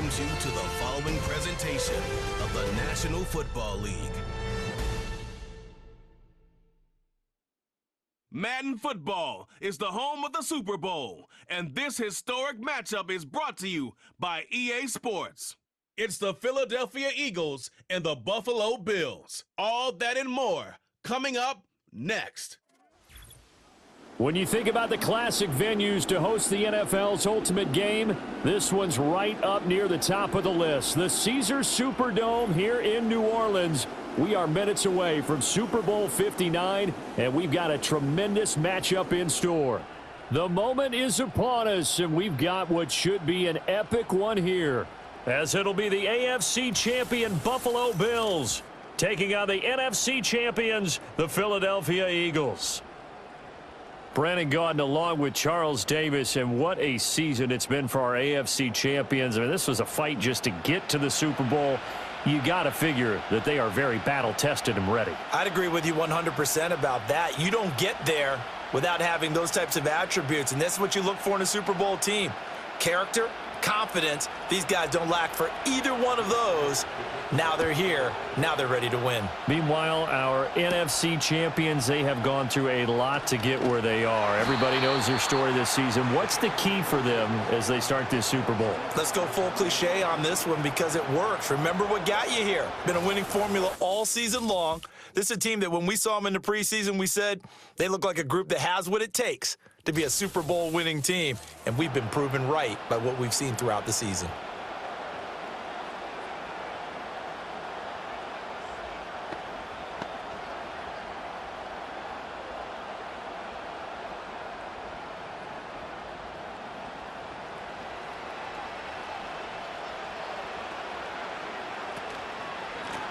welcomes you to the following presentation of the National Football League. Madden Football is the home of the Super Bowl, and this historic matchup is brought to you by EA Sports. It's the Philadelphia Eagles and the Buffalo Bills. All that and more coming up next. When you think about the classic venues to host the NFL's ultimate game, this one's right up near the top of the list. The Caesars Superdome here in New Orleans. We are minutes away from Super Bowl 59, and we've got a tremendous matchup in store. The moment is upon us, and we've got what should be an epic one here, as it'll be the AFC champion Buffalo Bills taking on the NFC champions, the Philadelphia Eagles. Brandon Gaudin along with Charles Davis, and what a season it's been for our AFC champions. I mean, this was a fight just to get to the Super Bowl. You got to figure that they are very battle-tested and ready. I'd agree with you 100% about that. You don't get there without having those types of attributes, and that's what you look for in a Super Bowl team. Character, confidence. These guys don't lack for either one of those. Now they're here. Now they're ready to win. Meanwhile, our NFC champions, they have gone through a lot to get where they are. Everybody knows their story this season. What's the key for them as they start this Super Bowl? Let's go full cliche on this one because it works. Remember what got you here. Been a winning formula all season long. This is a team that when we saw them in the preseason, we said they look like a group that has what it takes to be a Super Bowl winning team. And we've been proven right by what we've seen throughout the season.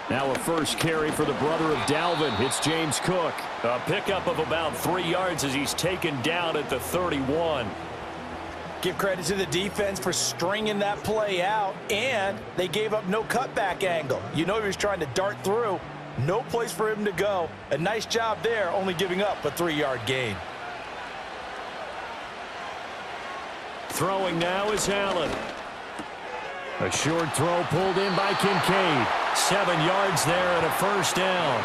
Now a first carry for the brother of Dalvin. It's James Cook. A pickup of about 3 yards as he's taken down at the 31. Give credit to the defense for stringing that play out, and they gave up no cutback angle. You know he was trying to dart through. No place for him to go. A nice job there, only giving up a 3-yard gain. Throwing now is Allen. A short throw pulled in by Kincaid. 7 yards there and a first down.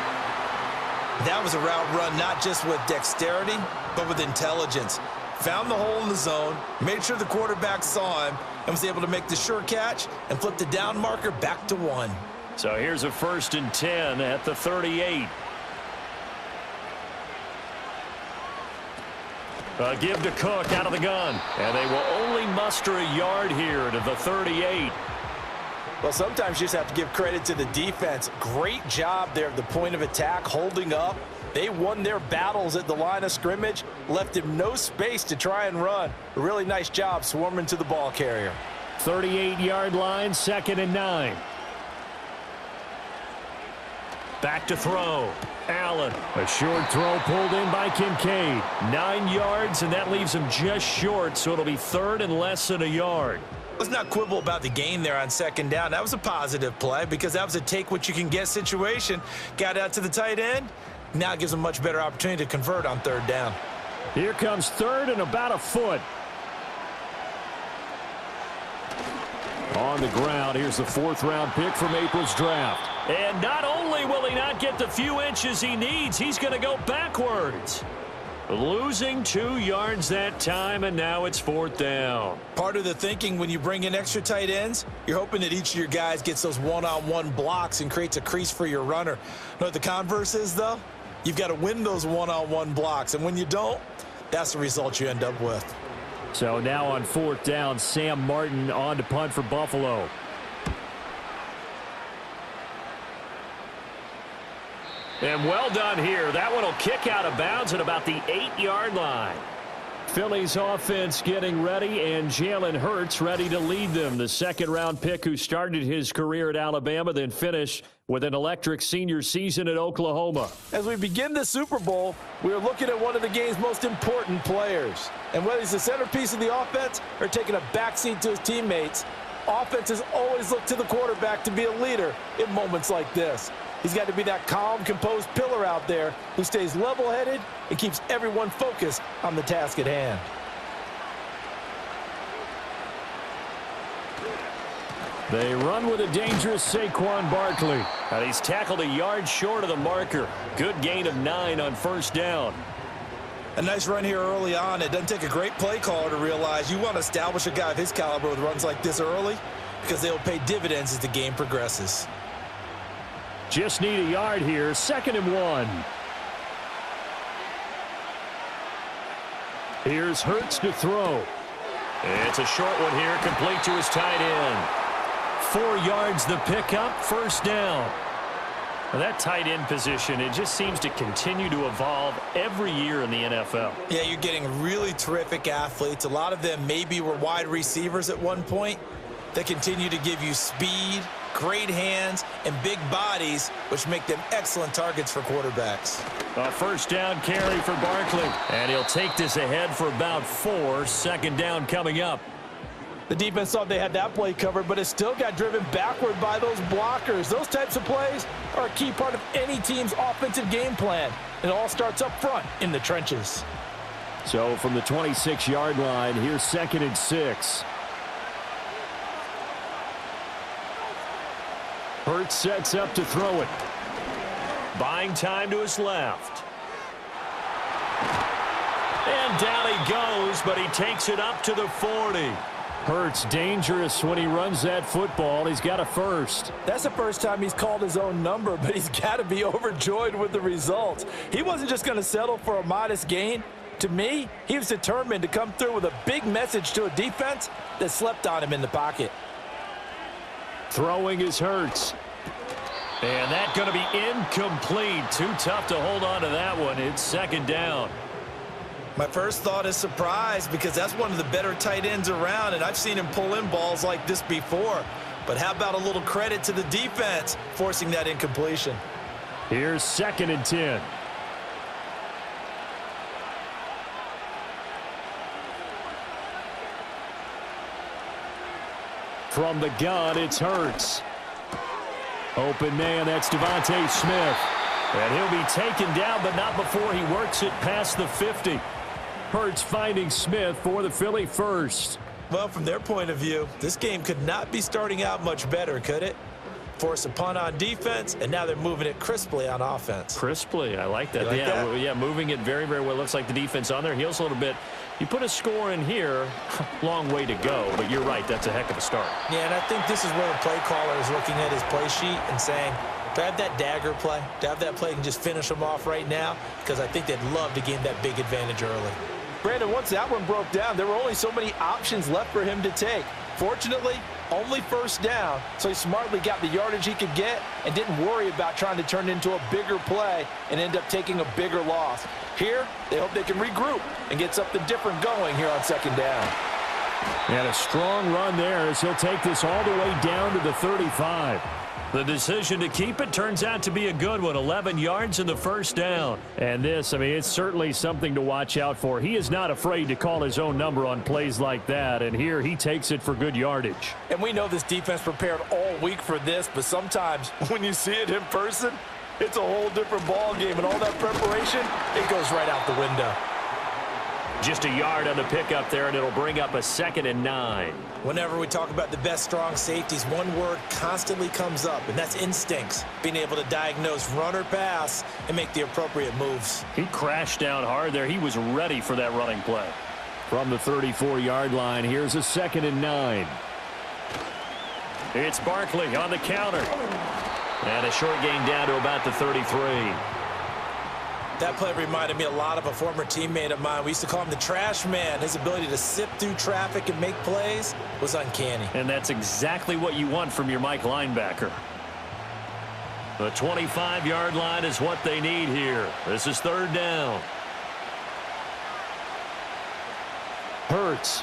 That was a route run not just with dexterity, but with intelligence. Found the hole in the zone, made sure the quarterback saw him, and was able to make the sure catch and flip the down marker back to 1. So here's a 1st and 10 at the 38. A give to Cook out of the gun. And they will only muster a yard here to the 38. Well, sometimes you just have to give credit to the defense. Great job there at the point of attack, holding up. They won their battles at the line of scrimmage, left him no space to try and run. A really nice job swarming to the ball carrier. 38-yard line, 2nd and 9. Back to throw. Allen. A short throw pulled in by Kincaid. 9 yards, and that leaves him just short, so it'll be 3rd and less than a yard. Let's not quibble about the gain there on 2nd down. That was a positive play because that was a take-what-you-can-get situation. Got out to the tight end. Now it gives them a much better opportunity to convert on 3rd down. Here comes 3rd and about a foot. On the ground, here's the 4th-round pick from April's draft. And not only will he not get the few inches he needs, he's going to go backwards. Losing 2 yards that time, and now it's 4th down. Part of the thinking when you bring in extra tight ends, you're hoping that each of your guys gets those one-on-one blocks and creates a crease for your runner. You know what the converse is, though? You've got to win those one-on-one blocks, and when you don't, that's the result you end up with. So now on 4th down, Sam Martin on to punt for Buffalo. And well done here. That one will kick out of bounds at about the 8-yard line. Philly's offense getting ready, and Jalen Hurts ready to lead them. The 2nd-round pick who started his career at Alabama, then finished with an electric senior season at Oklahoma. As we begin the Super Bowl, we're looking at one of the game's most important players. And whether he's the centerpiece of the offense or taking a backseat to his teammates, offenses always look to the quarterback to be a leader in moments like this. He's got to be that calm, composed pillar out there who stays level-headed and keeps everyone focused on the task at hand. They run with a dangerous Saquon Barkley. And he's tackled a yard short of the marker. Good gain of 9 on first down. A nice run here early on. It doesn't take a great play caller to realize you want to establish a guy of his caliber with runs like this early because they'll pay dividends as the game progresses. Just need a yard here. 2nd and 1. Here's Hurts to throw. It's a short one here, complete to his tight end. 4 yards the pickup, first down. Well, that tight end position, it just seems to continue to evolve every year in the NFL. Yeah, you're getting really terrific athletes. A lot of them maybe were wide receivers at one point. They continue to give you speed, great hands, and big bodies, which make them excellent targets for quarterbacks. A first down carry for Barkley. And he'll take this ahead for about 4. 2nd down coming up. The defense thought they had that play covered, but it still got driven backward by those blockers. Those types of plays are a key part of any team's offensive game plan. It all starts up front in the trenches. So from the 26-yard line, here's 2nd and 6. Hurts sets up to throw it. Buying time to his left. And down he goes, but he takes it up to the 40. Hurts dangerous when he runs that football. He's got a first. That's the first time he's called his own number, but he's got to be overjoyed with the results. He wasn't just going to settle for a modest gain. To me, he was determined to come through with a big message to a defense that slept on him in the pocket. Throwing is Hurts. And that's going to be incomplete. Too tough to hold on to that one. It's 2nd down. My first thought is surprise because that's one of the better tight ends around, and I've seen him pull in balls like this before. But how about a little credit to the defense forcing that incompletion? Here's 2nd and 10. From the gun, it's Hurts. Open man, that's Devontae Smith. And he'll be taken down, but not before he works it past the 50. Hurts finding Smith for the Philly first. Well, from their point of view, this game could not be starting out much better, could it? Force a punt on defense, and now they're moving it crisply on offense. Crisply, I like that. You like that? Yeah, moving it very, very well. Looks like the defense on their heels a little bit. You put a score in here, long way to go, but you're right, that's a heck of a start. Yeah, and I think this is where the play caller is looking at his play sheet and saying, do I have that dagger play? Do I have that play and just finish them off right now? Because I think they'd love to gain that big advantage early. Brandon, once that one broke down, there were only so many options left for him to take. Fortunately, only first down, so he smartly got the yardage he could get and didn't worry about trying to turn it into a bigger play and end up taking a bigger loss. Here, they hope they can regroup and get something different going here on 2nd down. And a strong run there as he'll take this all the way down to the 35. The decision to keep it turns out to be a good one. 11 yards in the first down. And this, I mean, it's certainly something to watch out for. He is not afraid to call his own number on plays like that. And here he takes it for good yardage. And we know this defense prepared all week for this, but sometimes when you see it in person, it's a whole different ball game. And all that preparation, it goes right out the window. Just a yard on the pickup there, and it'll bring up a 2nd and 9. Whenever we talk about the best strong safeties, one word constantly comes up, and that's instincts. Being able to diagnose run or pass and make the appropriate moves. He crashed down hard there. He was ready for that running play. From the 34-yard line, here's a 2nd and 9. It's Barkley on the counter. And a short gain down to about the 33. That play reminded me a lot of a former teammate of mine. We used to call him the trash man. His ability to sift through traffic and make plays was uncanny. And that's exactly what you want from your Mike linebacker. The 25-yard line is what they need here. This is 3rd down. Hurts.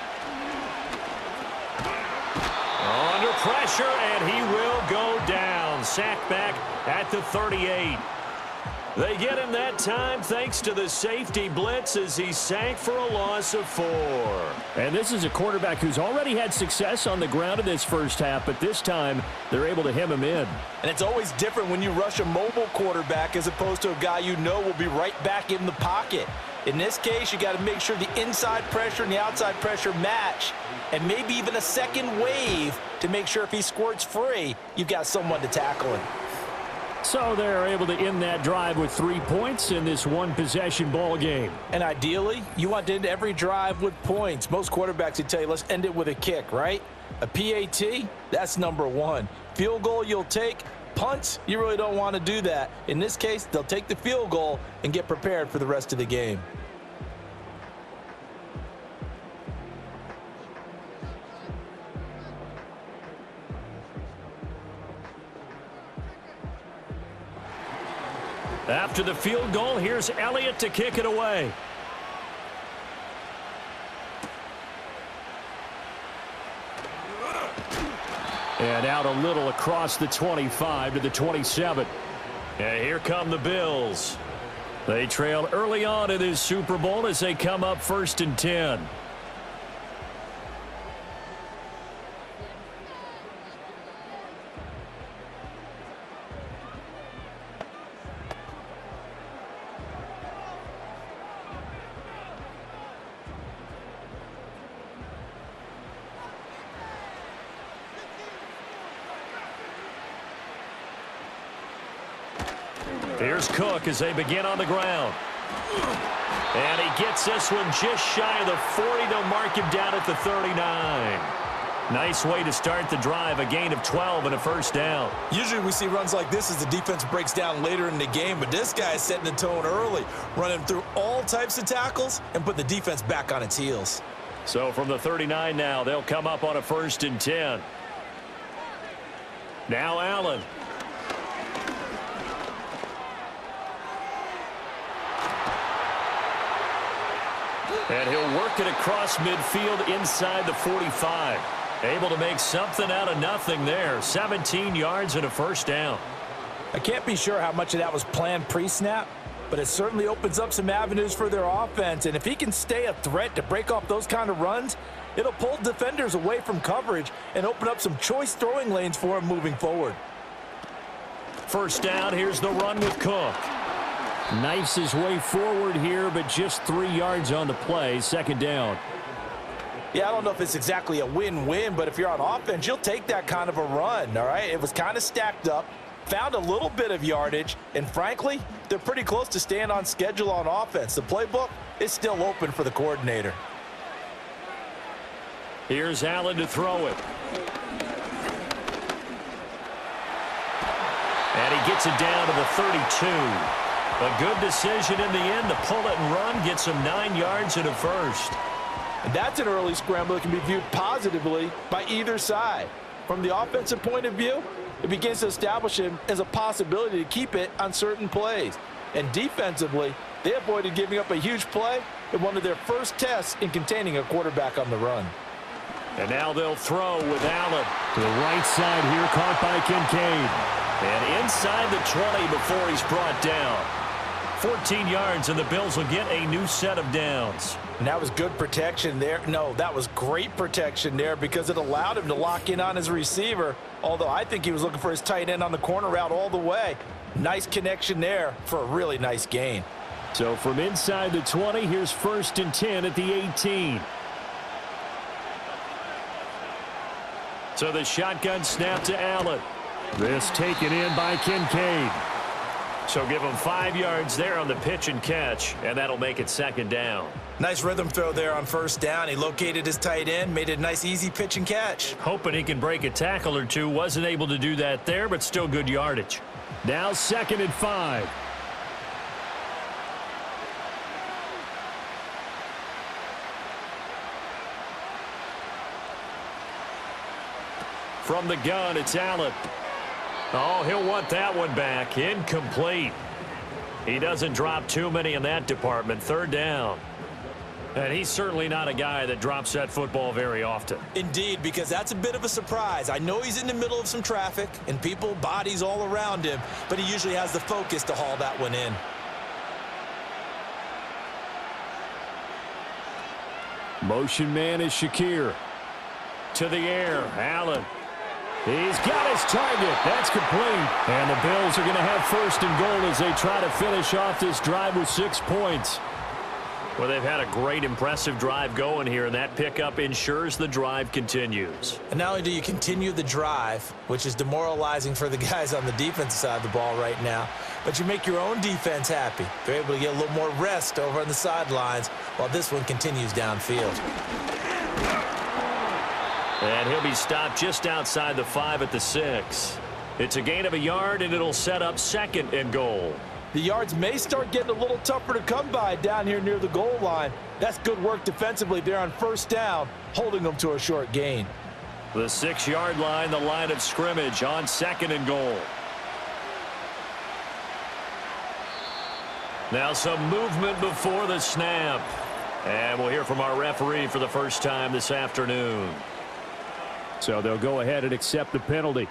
Under pressure, and he will go down. Sacked back at the 38. They get him that time thanks to the safety blitz as he sank for a loss of 4. And this is a quarterback who's already had success on the ground in this first half, but this time they're able to hem him in. And it's always different when you rush a mobile quarterback as opposed to a guy you know will be right back in the pocket. In this case, you got to make sure the inside pressure and the outside pressure match, and maybe even a second wave to make sure if he squirts free, you've got someone to tackle him. So they're able to end that drive with 3 points in this one-possession ball game. And ideally, you want to end every drive with points. Most quarterbacks would tell you, let's end it with a kick, right? A PAT, that's number one. Field goal you'll take. Punts, you really don't want to do that. In this case, they'll take the field goal and get prepared for the rest of the game. After the field goal, here's Elliott to kick it away. And out a little across the 25 to the 27. And here come the Bills. They trail early on in this Super Bowl as they come up 1st and 10. Here's Cook as they begin on the ground. And he gets this one just shy of the 40. They'll mark him down at the 39. Nice way to start the drive, a gain of 12 and a first down. Usually we see runs like this as the defense breaks down later in the game, but this guy is setting the tone early, running through all types of tackles and put the defense back on its heels. So from the 39 now, they'll come up on a 1st and 10. Now Allen. And he'll work it across midfield inside the 45. Able to make something out of nothing there. 17 yards and a first down. I can't be sure how much of that was planned pre-snap, but it certainly opens up some avenues for their offense. And if he can stay a threat to break off those kind of runs, it'll pull defenders away from coverage and open up some choice throwing lanes for him moving forward. First down, here's the run with Cook. Knifes his way forward here, but just 3 yards on the play. 2nd down. Yeah, I don't know if it's exactly a win-win, but if you're on offense, you'll take that kind of a run, all right? It was kind of stacked up, found a little bit of yardage, and frankly, they're pretty close to staying on schedule on offense. The playbook is still open for the coordinator. Here's Allen to throw it. And he gets it down to the 32. A good decision in the end to pull it and run, gets him 9 yards and a first. And that's an early scramble that can be viewed positively by either side. From the offensive point of view, it begins to establish him as a possibility to keep it on certain plays. And defensively, they avoided giving up a huge play in one of their first tests in containing a quarterback on the run. And now they'll throw with Allen. To the right side here, caught by Kincaid. And inside the 20 before he's brought down. 14 yards, and the Bills will get a new set of downs. And that was good protection there. No, that was great protection there because it allowed him to lock in on his receiver, although I think he was looking for his tight end on the corner route all the way. Nice connection there for a really nice gain. So from inside the 20, here's 1st and 10 at the 18. So the shotgun snap to Allen. This taken in by Kincaid. So give him 5 yards there on the pitch and catch, and that'll make it 2nd down. Nice rhythm throw there on 1st down. He located his tight end, made it a nice easy pitch and catch. Hoping he can break a tackle or two. Wasn't able to do that there, but still good yardage. Now 2nd and 5. From the gun, it's Allen. Oh, he'll want that one back. Incomplete. He doesn't drop too many in that department. 3rd down. And he's certainly not a guy that drops that football very often. Indeed, because that's a bit of a surprise. I know he's in the middle of some traffic and people, bodies all around him, but he usually has the focus to haul that one in. Motion man is Shakir. To the air, Allen. He's got his target. That's complete. And the Bills are going to have 1st and goal as they try to finish off this drive with 6 points. Well, they've had a great, impressive drive going here, and that pickup ensures the drive continues. And not only do you continue the drive, which is demoralizing for the guys on the defensive side of the ball right now, but you make your own defense happy. They're able to get a little more rest over on the sidelines while this one continues downfield. And he'll be stopped just outside the 5 at the 6. It's a gain of a yard, and it'll set up 2nd and goal. The yards may start getting a little tougher to come by down here near the goal line. That's good work defensively there on 1st down, holding them to a short gain. The 6-yard line, the line of scrimmage on 2nd and goal. Now some movement before the snap. And we'll hear from our referee for the first time this afternoon. So they'll go ahead and accept the penalty.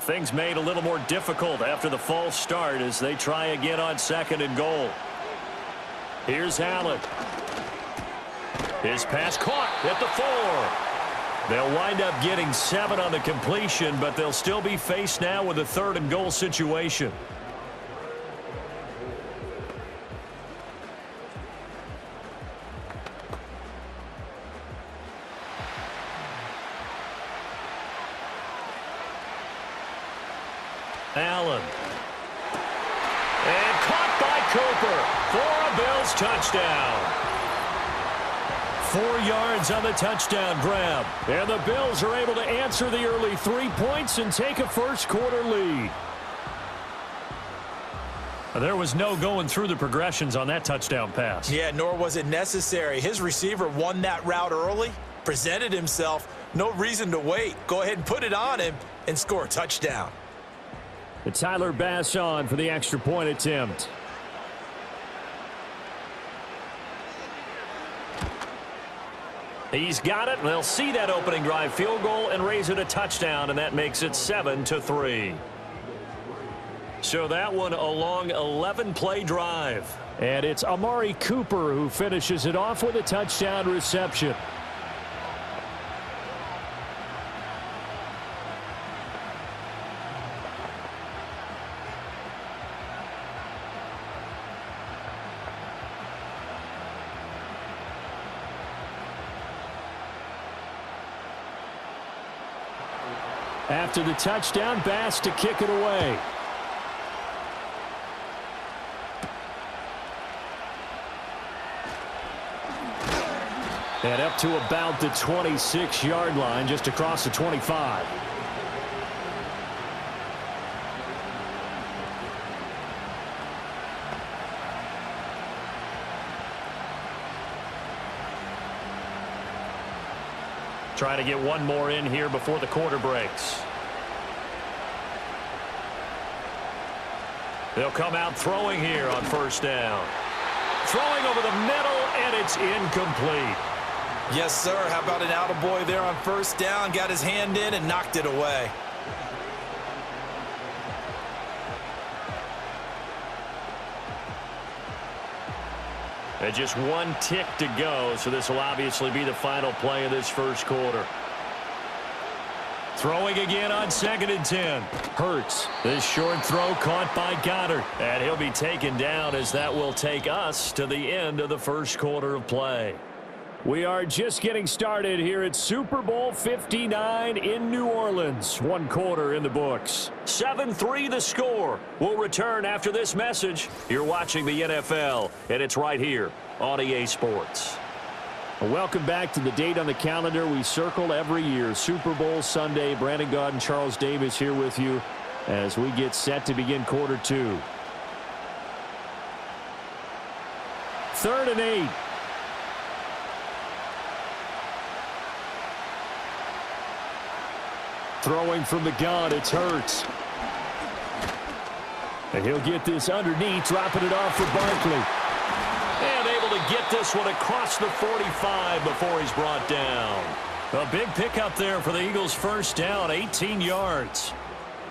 Things made a little more difficult after the false start as they try again on 2nd and goal. Here's Allen. His pass caught at the 4. They'll wind up getting 7 on the completion, but they'll still be faced now with a 3rd and goal situation. Allen. And caught by Cooper for a Bills touchdown. 4 yards on the touchdown grab. And the Bills are able to answer the early 3 points and take a first-quarter lead. There was no going through the progressions on that touchdown pass. Yeah, nor was it necessary. His receiver won that route early, presented himself. No reason to wait. Go ahead and put it on him and score a touchdown. And Tyler Bass on for the extra point attempt. He's got it, and they'll see that opening drive field goal and raise it a touchdown, and that makes it 7-3. So that one a long 11-play drive. And it's Amari Cooper who finishes it off with a touchdown reception. After the touchdown, Bass to kick it away. And up to about the 26-yard line, just across the 25. Try to get one more in here before the quarter breaks. They'll come out throwing here on 1st down. Throwing over the middle, and it's incomplete. Yes, sir. How about an attaboy there on 1st down? Got his hand in and knocked it away. And just 1 tick to go, so this will obviously be the final play of this first quarter. Throwing again on 2nd and 10. Hurts. This short throw caught by Goddard. And he'll be taken down as that will take us to the end of the first quarter of play. We are just getting started here at Super Bowl 59 in New Orleans. 1 quarter in the books. 7-3 the score. We'll return after this message. You're watching the NFL, and it's right here on EA Sports. Welcome back to the date on the calendar we circle every year. Super Bowl Sunday. Brandon Gaudin, Charles Davis here with you as we get set to begin quarter 2. 3rd and 8. Throwing from the gun, it's Hurts. And he'll get this underneath, dropping it off for Barkley. And able to get this one across the 45 before he's brought down. A big pickup there for the Eagles' 1st down, 18 yards.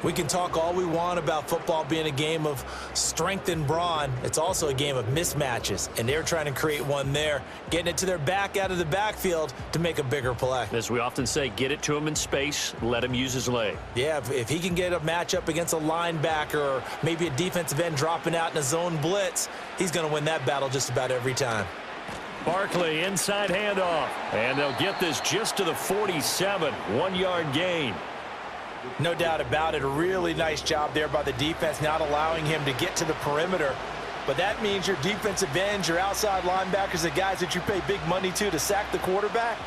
We can talk all we want about football being a game of strength and brawn. It's also a game of mismatches, and they're trying to create one there, getting it to their back out of the backfield to make a bigger play. As we often say, get it to him in space, let him use his leg. Yeah, if he can get a matchup against a linebacker or maybe a defensive end dropping out in a zone blitz, he's going to win that battle just about every time. Barkley, inside handoff, and they'll get this just to the 47, 1-yard gain. No doubt about it. A really nice job there by the defense, not allowing him to get to the perimeter. But that means your defensive ends, your outside linebackers, the guys that you pay big money to sack the quarterback,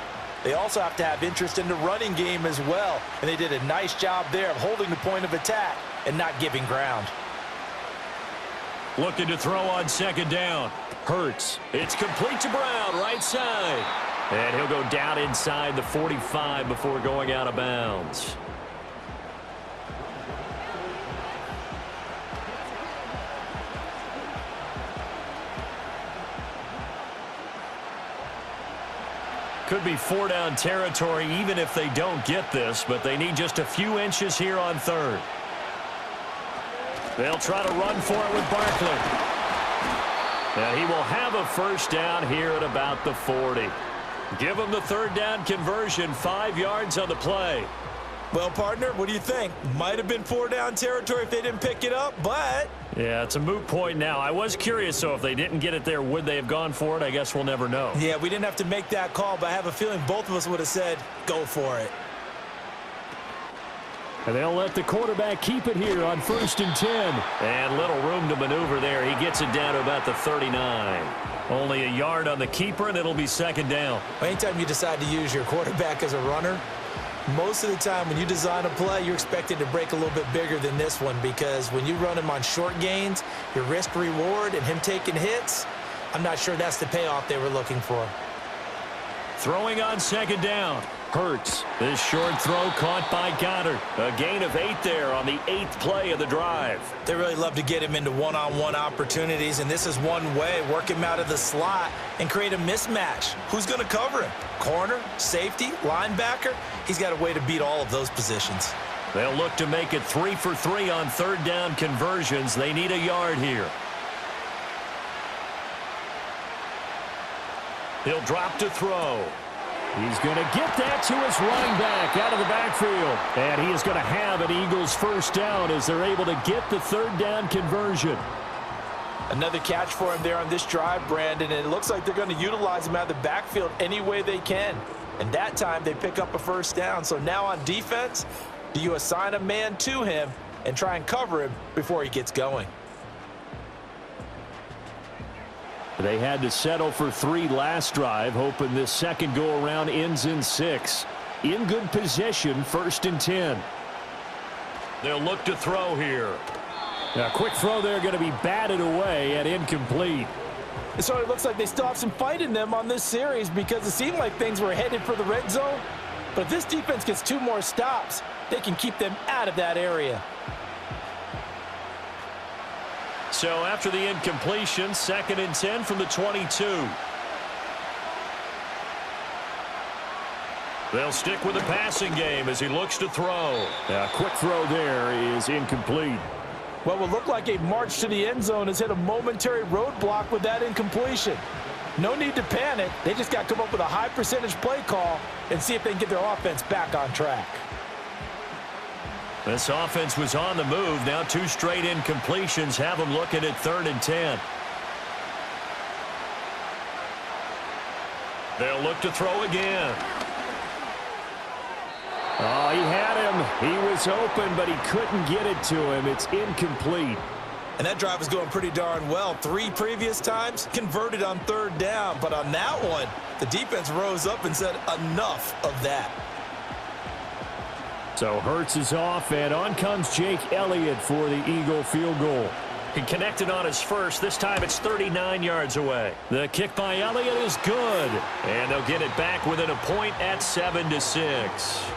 they also have to have interest in the running game as well. And they did a nice job there of holding the point of attack and not giving ground. Looking to throw on second down. Hurts. It's complete to Brown, right side. And he'll go down inside the 45 before going out of bounds. Could be 4-down territory even if they don't get this, but they need just a few inches here on third. They'll try to run for it with Barkley. And he will have a first down here at about the 40. Give him the third down conversion, 5 yards on the play. Well, partner, what do you think? Might have been 4-down territory if they didn't pick it up, but... Yeah, it's a moot point now. I was curious, so if they didn't get it there, would they have gone for it? I guess we'll never know. Yeah, we didn't have to make that call, but I have a feeling both of us would have said, go for it. And they'll let the quarterback keep it here on 1st and 10. And little room to maneuver there. He gets it down to about the 39. Only a yard on the keeper, and it'll be second down. Anytime you decide to use your quarterback as a runner, most of the time when you design a play, you're expected to break a little bit bigger than this one, because when you run him on short gains, your risk-reward and him taking hits, I'm not sure that's the payoff they were looking for. Throwing on second down. Hurts. This short throw caught by Goddard. A gain of 8 there on the 8th play of the drive. They really love to get him into one-on-one opportunities, and this is one way. Work him out of the slot and create a mismatch. Who's going to cover him? Corner, safety, linebacker? He's got a way to beat all of those positions. They'll look to make it 3 for 3 on third down conversions. They need a yard here. He'll drop to throw. He's going to get that to his running back out of the backfield. And he is going to have an Eagles first down as they're able to get the third down conversion. Another catch for him there on this drive, Brandon, and it looks like they're going to utilize him out of the backfield any way they can. And that time they pick up a first down. So now on defense, do you assign a man to him and try and cover him before he gets going? They had to settle for 3 last drive, hoping this second go-around ends in 6. In good position, 1st and 10. They'll look to throw here. A quick throw there going to be batted away and incomplete. So it looks like they still have some fight in them on this series, because it seemed like things were headed for the red zone. But if this defense gets 2 more stops, they can keep them out of that area. So after the incompletion, 2nd and 10 from the 22. They'll stick with the passing game as he looks to throw. A quick throw there is incomplete. What will look like a march to the end zone has hit a momentary roadblock with that incompletion. No need to panic. They just got to come up with a high percentage play call and see if they can get their offense back on track. This offense was on the move. Now 2 straight incompletions have them looking at 3rd and 10. They'll look to throw again. Oh, he had him. He was open, but he couldn't get it to him. It's incomplete. And that drive is going pretty darn well. 3 previous times converted on 3rd down. But on that one, the defense rose up and said, enough of that. So Hurts is off, and on comes Jake Elliott for the Eagle field goal. He connected on his first. This time it's 39 yards away. The kick by Elliott is good, and they'll get it back within a point at 7-6.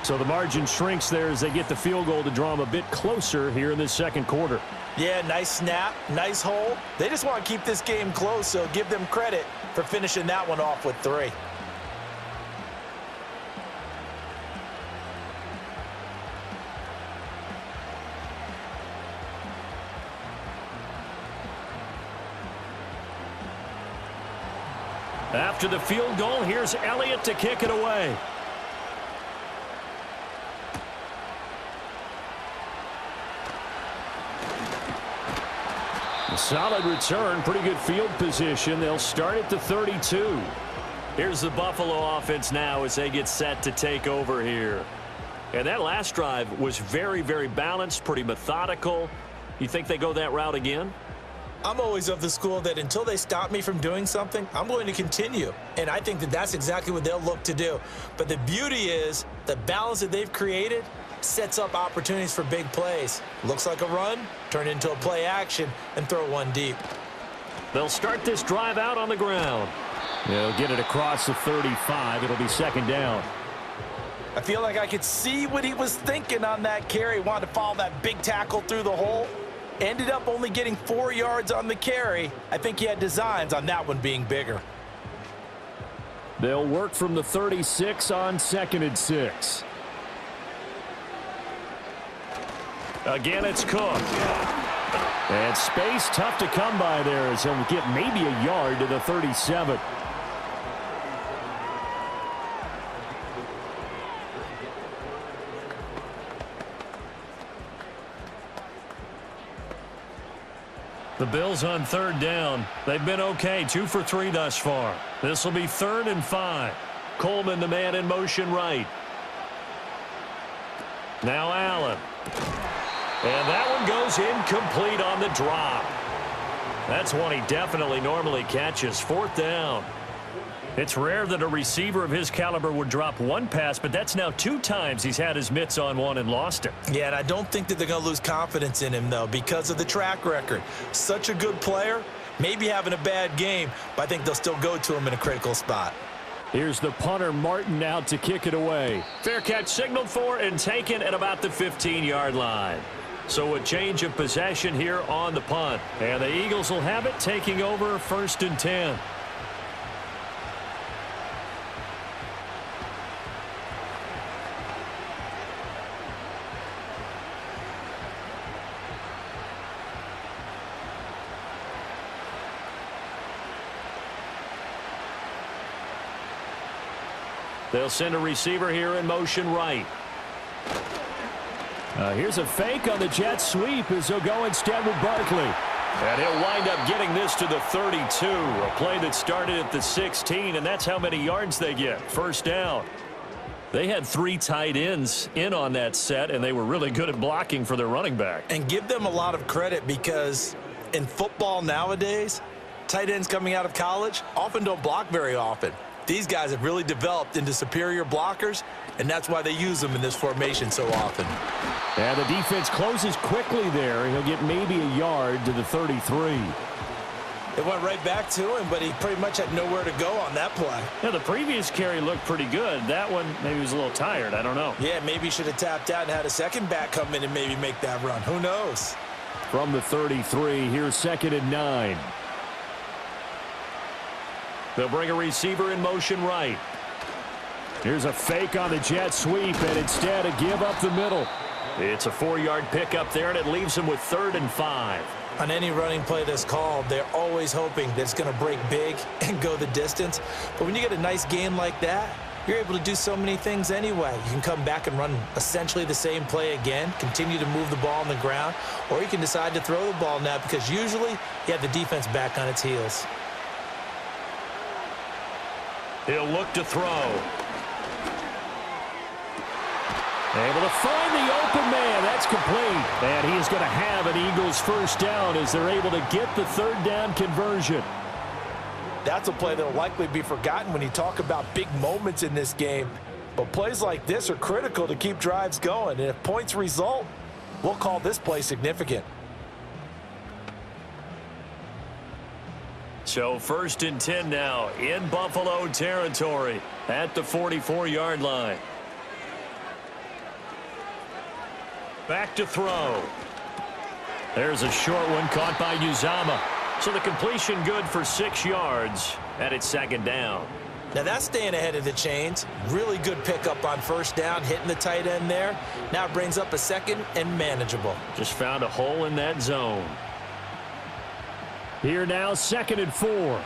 So the margin shrinks there as they get the field goal to draw them a bit closer here in this second quarter. Yeah, nice snap, nice hold. They just want to keep this game close, so give them credit for finishing that one off with 3. After the field goal, here's Elliott to kick it away. A solid return, pretty good field position. They'll start at the 32. Here's the Buffalo offense now as they get set to take over here. And that last drive was very, very balanced, pretty methodical. You think they go that route again? I'm always of the school that until they stop me from doing something, I'm going to continue. And I think that that's exactly what they'll look to do. But the beauty is the balance that they've created sets up opportunities for big plays. Looks like a run, turn into a play action, and throw one deep. They'll start this drive out on the ground. They'll get it across the 35. It'll be second down. I feel like I could see what he was thinking on that carry. Wanted to follow that big tackle through the hole. Ended up only getting 4 yards on the carry. I think he had designs on that one being bigger. They'll work from the 36 on 2nd and 6. Again, it's Cook. And space tough to come by there as he'll get maybe a yard to the 37. The Bills on 3rd down. They've been okay, 2 for 3 thus far. This will be 3rd and 5. Coleman, the man in motion right. Now Allen. And that one goes incomplete on the drop. That's one he definitely normally catches. 4th down. It's rare that a receiver of his caliber would drop one pass, but that's now 2 times he's had his mitts on one and lost it. Yeah, and I don't think that they're going to lose confidence in him, though, because of the track record. Such a good player, maybe having a bad game, but I think they'll still go to him in a critical spot. Here's the punter, Martin, out to kick it away. Fair catch signaled for and taken at about the 15-yard line. So a change of possession here on the punt. And the Eagles will have it, taking over 1st and 10. They'll send a receiver here in motion right. Here's a fake on the jet sweep as they'll go instead with Barkley. And he'll wind up getting this to the 32. A play that started at the 16, and that's how many yards they get. 1st down. They had 3 tight ends in on that set, and they were really good at blocking for their running back. And give them a lot of credit because in football nowadays, tight ends coming out of college often don't block very often. These guys have really developed into superior blockers, and that's why they use them in this formation so often. And the defense closes quickly there. He'll get maybe a yard to the 33. It went right back to him, but he pretty much had nowhere to go on that play. Yeah, the previous carry looked pretty good. That one, maybe he was a little tired. I don't know. Yeah, maybe he should have tapped out and had a second back come in and maybe make that run. Who knows? From the 33, here's 2nd and 9. They'll bring a receiver in motion right. Here's a fake on the jet sweep, and instead a give up the middle. It's a 4-yard pickup there, and it leaves them with 3rd and 5. On any running play that's called, they're always hoping that it's going to break big and go the distance. But when you get a nice gain like that, you're able to do so many things anyway. You can come back and run essentially the same play again, continue to move the ball on the ground, or you can decide to throw the ball now because usually you have the defense back on its heels. He'll look to throw. Able to find the open man. That's complete. And he is going to have an Eagles 1st down as they're able to get the 3rd down conversion. That's a play that will likely be forgotten when you talk about big moments in this game. But plays like this are critical to keep drives going. And if points result, we'll call this play significant. So 1st and 10 now in Buffalo territory at the 44-yard line. Back to throw. There's a short one caught by Uzama. So the completion good for 6 yards, and it's 2nd down. Now that's staying ahead of the chains. Really good pickup on 1st down, hitting the tight end there. Now it brings up a 2nd and manageable. Just found a hole in that zone. Here now, 2nd and 4.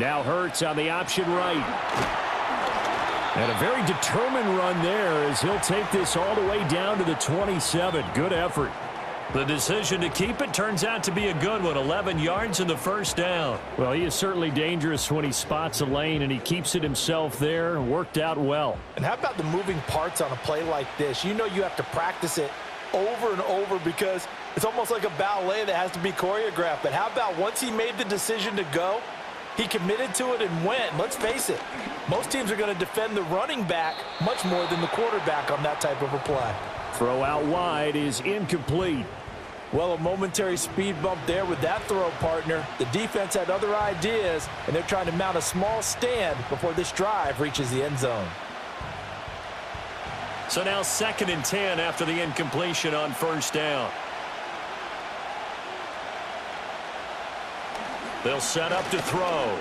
Now Hurts on the option right. And a very determined run there as he'll take this all the way down to the 27. Good effort. The decision to keep it turns out to be a good one. 11 yards in the first down. Well, he is certainly dangerous when he spots a lane, and he keeps it himself there. Worked out well. And how about the moving parts on a play like this? You know you have to practice it over and over because it's almost like a ballet that has to be choreographed. But how about once he made the decision to go, he committed to it and went. Let's face it, most teams are going to defend the running back much more than the quarterback on that type of a play. Throw out wide is incomplete. Well, a momentary speed bump there with that throw, partner. The defense had other ideas, and they're trying to mount a small stand before this drive reaches the end zone. So now 2nd and 10 after the incompletion on first down. They'll set up to throw.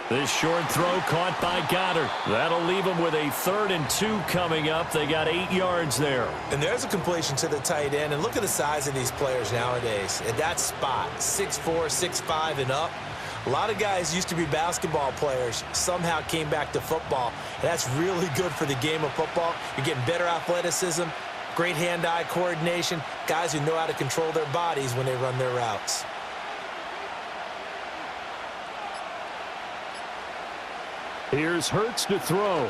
This short throw caught by Goddard. That'll leave them with a 3rd and 2 coming up. They got 8 yards there. And there's a completion to the tight end. And look at the size of these players nowadays. At that spot, 6'4", 6'5", and up. A lot of guys used to be basketball players, somehow came back to football. And that's really good for the game of football. You're getting better athleticism, great hand-eye coordination, guys who know how to control their bodies when they run their routes. Here's Hurts to throw.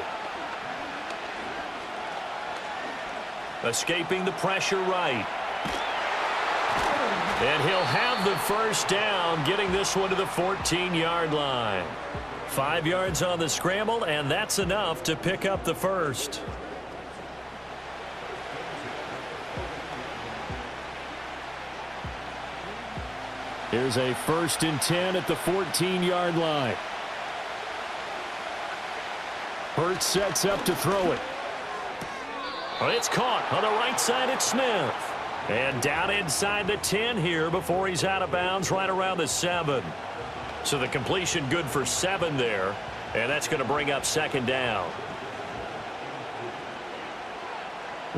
Escaping the pressure right. And he'll have the first down, getting this one to the 14-yard line. 5 yards on the scramble, and that's enough to pick up the first. Here's a 1st and 10 at the 14-yard line. Hurts sets up to throw it. It's caught on the right side at Smith. And down inside the 10 here before he's out of bounds right around the 7. So the completion good for 7 there. And that's going to bring up 2nd down.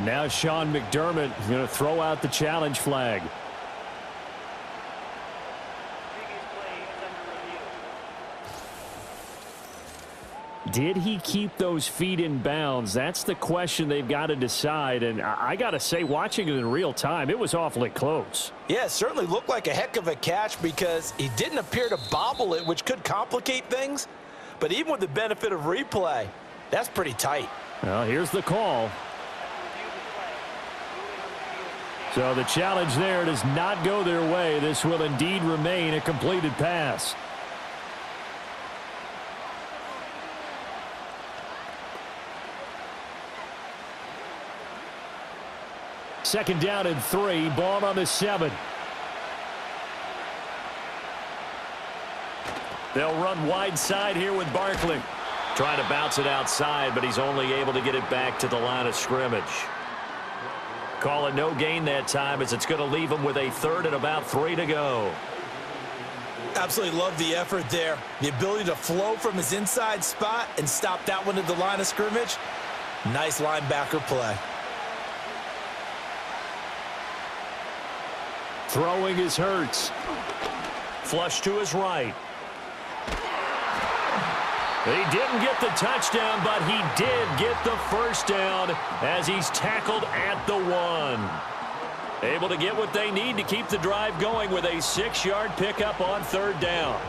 Now Sean McDermott is going to throw out the challenge flag. Did he keep those feet in bounds? That's the question they've got to decide. And I got to say, watching it in real time, it was awfully close. Yeah, it certainly looked like a heck of a catch because he didn't appear to bobble it, which could complicate things. But even with the benefit of replay, that's pretty tight. Well, here's the call. So the challenge there does not go their way. This will indeed remain a completed pass. Second down and 3, ball on the 7. They'll run wide side here with Barkley. Trying to bounce it outside, but he's only able to get it back to the line of scrimmage. Call it no gain that time as it's going to leave him with a 3rd and about 3 to go. Absolutely love the effort there. The ability to flow from his inside spot and stop that one at the line of scrimmage. Nice linebacker play. Throwing is Hurts. Flush to his right. He didn't get the touchdown, but he did get the first down as he's tackled at the 1. Able to get what they need to keep the drive going with a 6-yard pickup on 3rd down.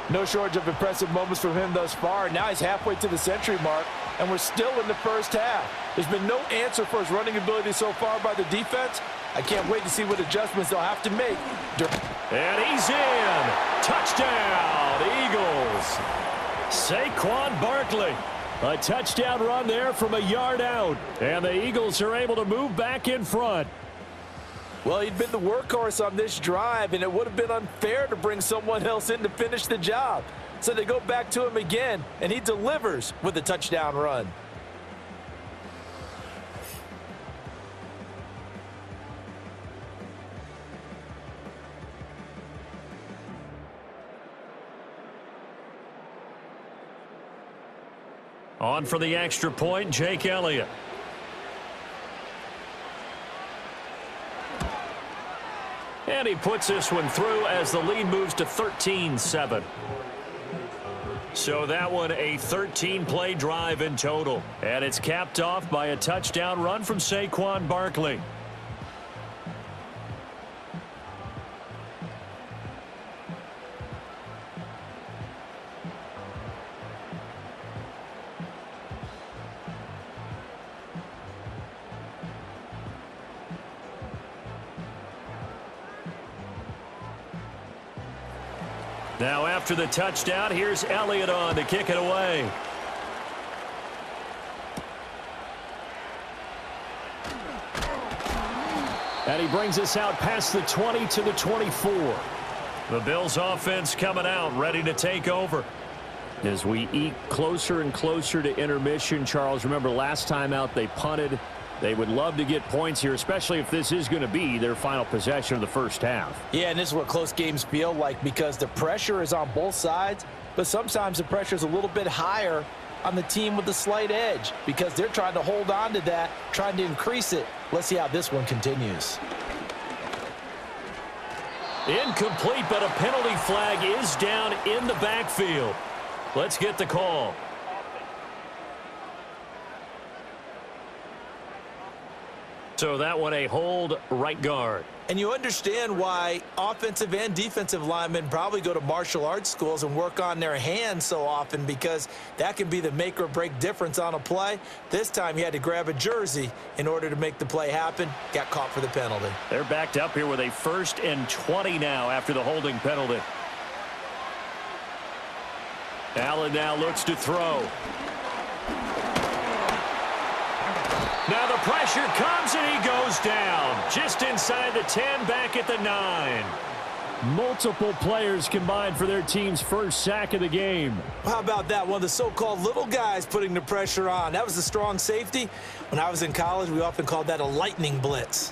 No shortage of impressive moments from him thus far. Now he's halfway to the century mark, and we're still in the first half. There's been no answer for his running ability so far by the defense. I can't wait to see what adjustments they'll have to make. And he's in. Touchdown, Eagles. Saquon Barkley. A touchdown run there from a yard out. And the Eagles are able to move back in front. Well, he'd been the workhorse on this drive, and it would have been unfair to bring someone else in to finish the job. So they go back to him again, and he delivers with a touchdown run. On for the extra point, Jake Elliott. And he puts this one through as the lead moves to 13-7. So that one a 13-play drive in total. And it's capped off by a touchdown run from Saquon Barkley. Now after the touchdown, here's Elliott on to kick it away. And he brings us out past the 20 to the 24. The Bills offense coming out, ready to take over. As we eke closer and closer to intermission, Charles, remember last time out they punted. They would love to get points here, especially if this is going to be their final possession of the first half. Yeah, and this is what close games feel like because the pressure is on both sides, but sometimes the pressure is a little bit higher on the team with the slight edge because they're trying to hold on to that, trying to increase it. Let's see how this one continues. Incomplete, but a penalty flag is down in the backfield. Let's get the call. So that one a hold, right guard. And you understand why offensive and defensive linemen probably go to martial arts schools and work on their hands so often because that can be the make or break difference on a play. This time he had to grab a jersey in order to make the play happen. Got caught for the penalty. They're backed up here with a 1st and 20 now after the holding penalty. Allen now looks to throw. Now the pressure comes and he goes down. Just inside the 10, back at the 9. Multiple players combined for their team's first sack of the game. How about that? One of the so-called little guys putting the pressure on. That was a strong safety. When I was in college, we often called that a lightning blitz.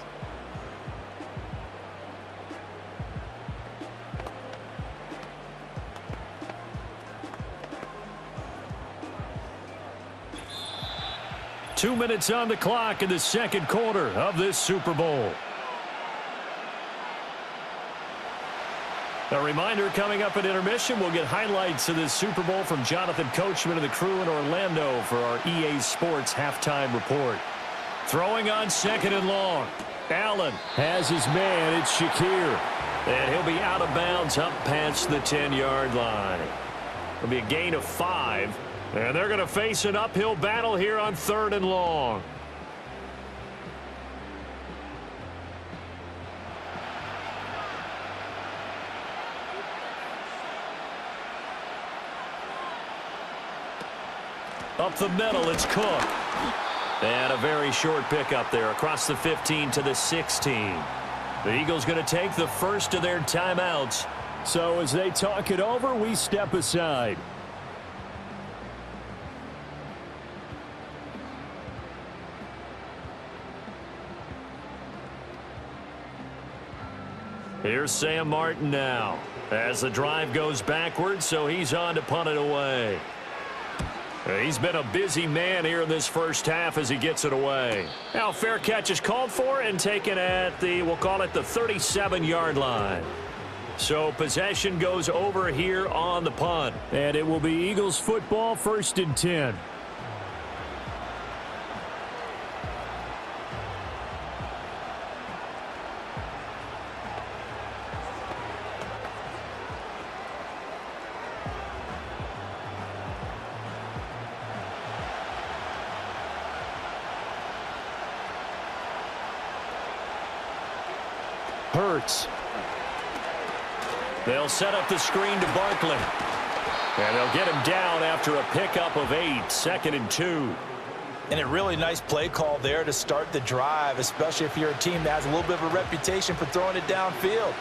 Two minutes on the clock in the second quarter of this Super Bowl. A reminder coming up at intermission, we'll get highlights of this Super Bowl from Jonathan Coachman and the crew in Orlando for our EA Sports halftime report. Throwing on 2nd and long. Allen has his man. It's Shakir. And he'll be out of bounds up past the 10-yard line. It'll be a gain of 5. And they're going to face an uphill battle here on 3rd and long. Up the middle, it's Cook. And a very short pickup there across the 15 to the 16. The Eagles going to take the first of their timeouts. So as they talk it over, we step aside. Here's Sam Martin now as the drive goes backwards, so he's on to punt it away. He's been a busy man here in this first half as he gets it away. Now fair catch is called for and taken at the, we'll call it the 37-yard line. So possession goes over here on the punt. And it will be Eagles football, 1st and 10. Hurts. They'll set up the screen to Barkley. And they'll get him down after a pickup of 8, 2nd and 2. And a really nice play call there to start the drive, especially if you're a team that has a little bit of a reputation for throwing it downfield.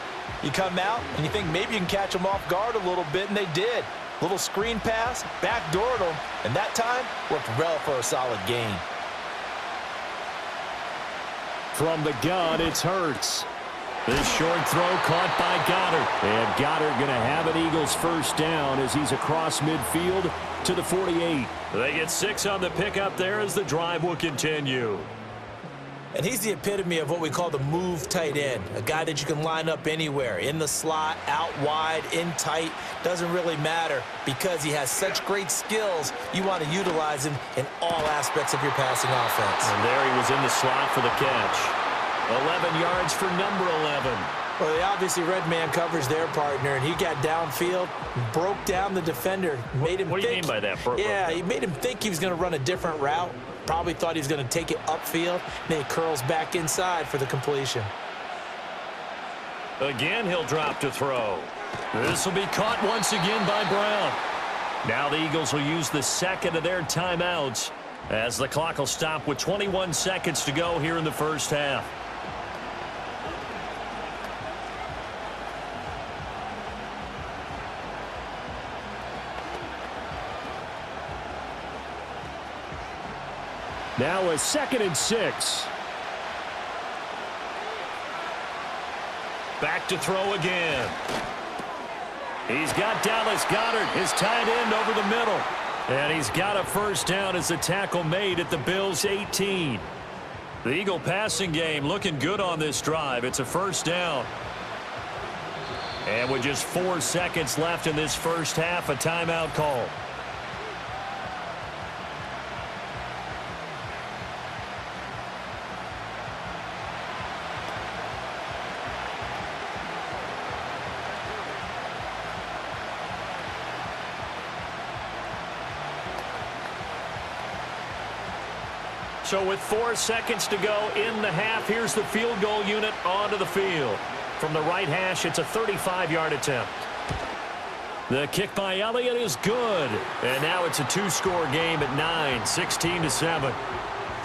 You come out and you think maybe you can catch them off guard a little bit, and they did. Little screen pass, backdoored them, and that time worked well for a solid gain. From the gun, it's Hurts. This short throw caught by Goddard. And Goddard going to have an Eagles first down as he's across midfield to the 48. They get 6 on the pickup there as the drive will continue. And he's the epitome of what we call the move tight end, a guy that you can line up anywhere, in the slot, out wide, in tight, doesn't really matter because he has such great skills. You want to utilize him in all aspects of your passing offense. And there he was in the slot for the catch. 11 yards for number 11. Well, they obviously read man coverage their partner, and he got downfield, broke down the defender, made him What do you mean by that? Yeah, he made him think he was going to run a different route. Probably thought he was going to take it upfield. Then he curls back inside for the completion. Again, he'll drop to throw. This will be caught once again by Brown. Now the Eagles will use the second of their timeouts as the clock will stop with 21 seconds to go here in the first half. Now a 2nd and 6. Back to throw again. He's got Dallas Goedert, his tight end, over the middle. And he's got a first down as the tackle made at the Bills' 18. The Eagle passing game looking good on this drive. It's a first down. And with just 4 seconds left in this first half, a timeout call. So with 4 seconds to go in the half, here's the field goal unit onto the field. From the right hash, it's a 35-yard attempt. The kick by Elliott is good. And now it's a 2-score game at 9, 16-7.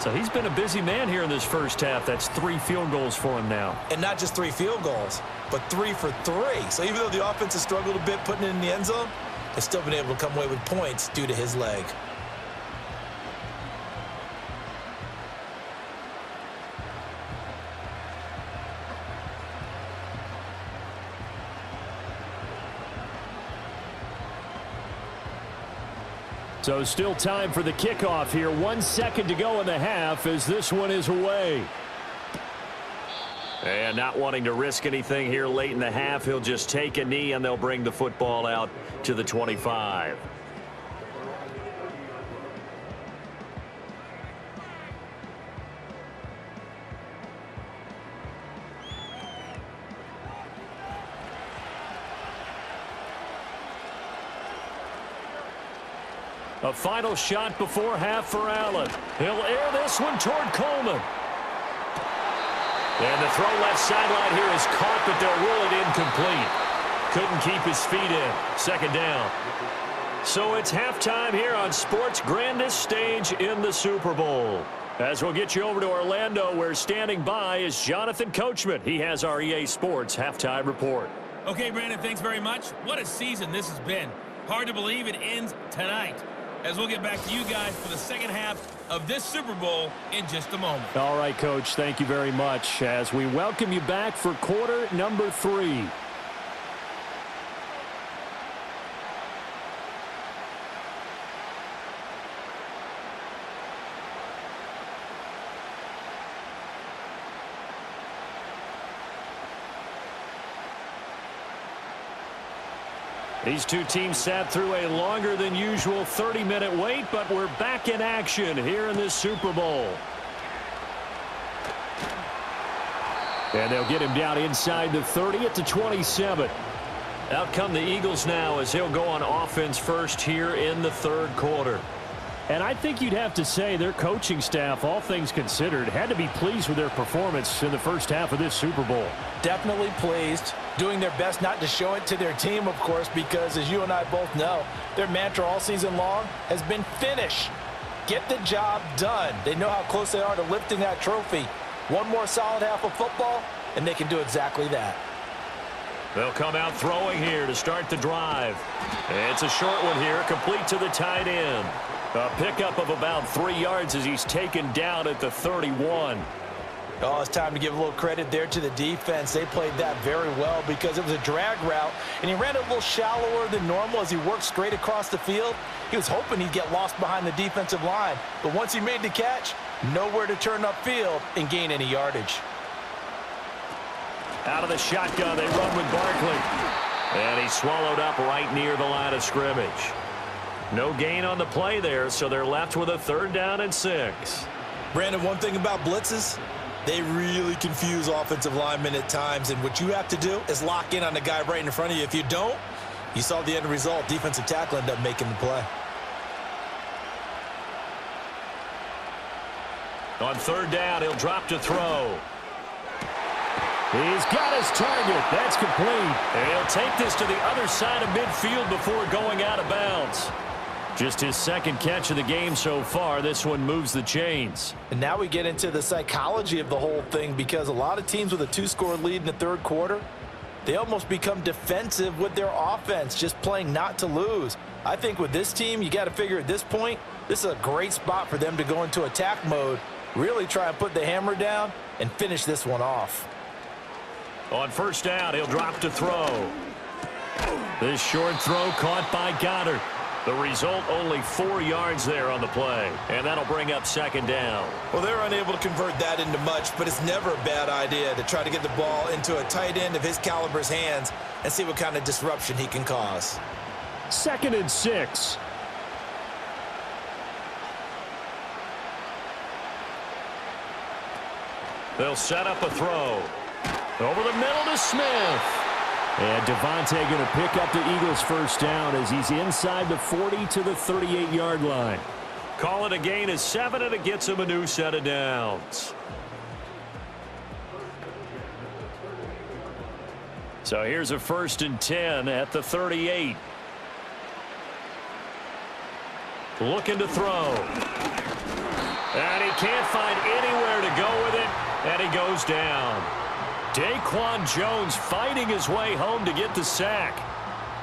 So he's been a busy man here in this first half. That's 3 field goals for him now. And not just 3 field goals, but 3 for 3. So even though the offense has struggled a bit putting it in the end zone, they've still been able to come away with points due to his leg. So still time for the kickoff here. 1 second to go in the half as this one is away. And not wanting to risk anything here late in the half, he'll just take a knee and they'll bring the football out to the 25. A final shot before half for Allen. He'll air this one toward Coleman. And the throw left sideline here is caught, but they'll rule it incomplete. Couldn't keep his feet in. 2nd down. So it's halftime here on sports' grandest stage in the Super Bowl. As we'll get you over to Orlando, where standing by is Jonathan Coachman. He has our EA Sports halftime report. Okay, Brandon, thanks very much. What a season this has been. Hard to believe it ends tonight. As we'll get back to you guys for the second half of this Super Bowl in just a moment. All right, Coach, thank you very much as we welcome you back for quarter number 3. These two teams sat through a longer than usual 30-minute wait, but we're back in action here in this Super Bowl. And they'll get him down inside the 30 at the 27. Out come the Eagles now as he'll go on offense first here in the 3rd quarter. And I think you'd have to say their coaching staff, all things considered, had to be pleased with their performance in the first half of this Super Bowl. Definitely pleased, doing their best not to show it to their team, of course, because as you and I both know, their mantra all season long has been finish. Get the job done. They know how close they are to lifting that trophy. One more solid half of football, and they can do exactly that. They'll come out throwing here to start the drive. It's a short one here, complete to the tight end. A pickup of about 3 yards as he's taken down at the 31. Oh, it's time to give a little credit there to the defense. They played that very well because it was a drag route, and he ran it a little shallower than normal as he worked straight across the field. He was hoping he'd get lost behind the defensive line, but once he made the catch, nowhere to turn upfield and gain any yardage. Out of the shotgun, they run with Barkley. And he's swallowed up right near the line of scrimmage. No gain on the play there, so they're left with a 3rd down and 6. Brandon, one thing about blitzes, they really confuse offensive linemen at times, and what you have to do is lock in on the guy right in front of you. If you don't, you saw the end result. Defensive tackle ended up making the play. On 3rd down, he'll drop to throw. He's got his target. That's complete. And he'll take this to the other side of midfield before going out of bounds. Just his 2nd catch of the game so far. This one moves the chains. And now we get into the psychology of the whole thing, because a lot of teams with a 2-score lead in the 3rd quarter, they almost become defensive with their offense, just playing not to lose. I think with this team, you got to figure at this point, this is a great spot for them to go into attack mode, really try and put the hammer down and finish this one off. On 1st down, he'll drop to throw. This short throw caught by Goddard. The result, only 4 yards there on the play. And that'll bring up 2nd down. Well, they're unable to convert that into much, but it's never a bad idea to try to get the ball into a tight end of his caliber's hands and see what kind of disruption he can cause. 2nd and 6. They'll set up a throw. Over the middle to Smith. And Devontae going to pick up the Eagles' 1st down as he's inside the 40 to the 38-yard line. Call it a gain of 7, and it gets him a new set of downs. So here's a 1st and 10 at the 38. Looking to throw. And he can't find anywhere to go with it, and he goes down. Daquan Jones fighting his way home to get the sack.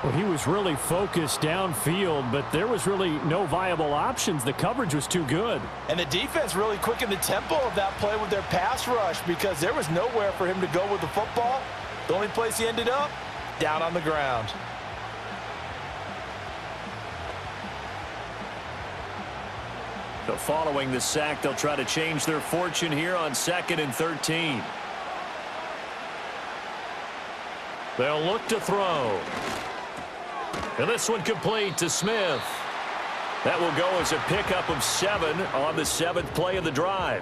Well, he was really focused downfield, but there was really no viable options. The coverage was too good. And the defense really quickened the tempo of that play with their pass rush, because there was nowhere for him to go with the football. The only place he ended up, down on the ground. So following the sack, they'll try to change their fortune here on 2nd and 13. They'll look to throw. And this one complete to Smith. That will go as a pickup of 7 on the 7th play of the drive.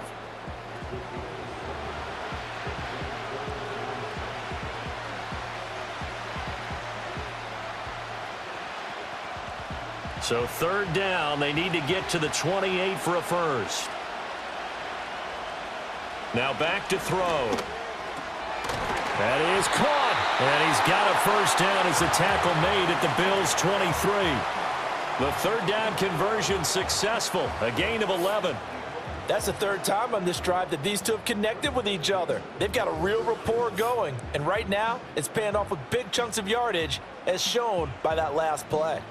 So 3rd down, they need to get to the 28 for a 1st. Now back to throw. That is caught. And he's got a 1st down as the tackle made at the Bills' 23. The 3rd down conversion successful. A gain of 11. That's the 3rd time on this drive that these two have connected with each other. They've got a real rapport going. And right now, it's paying off with big chunks of yardage, as shown by that last play.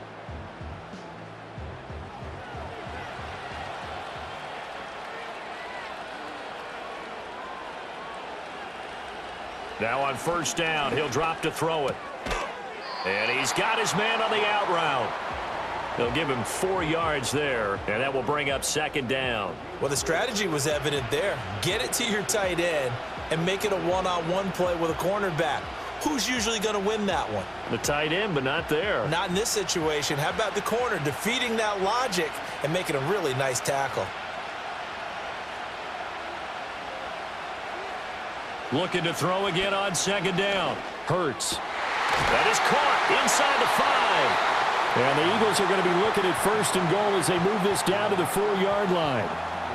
Now on 1st down, he'll drop to throw it. And he's got his man on the out route. They'll give him 4 yards there, and that will bring up 2nd down. Well, the strategy was evident there. Get it to your tight end and make it a one-on-one play with a cornerback. Who's usually going to win that one? The tight end, but not there. Not in this situation. How about the corner defeating that logic and making a really nice tackle? Looking to throw again on 2nd down. Hurts. That is caught inside the 5. And the Eagles are going to be looking at 1st and goal as they move this down to the 4-yard line.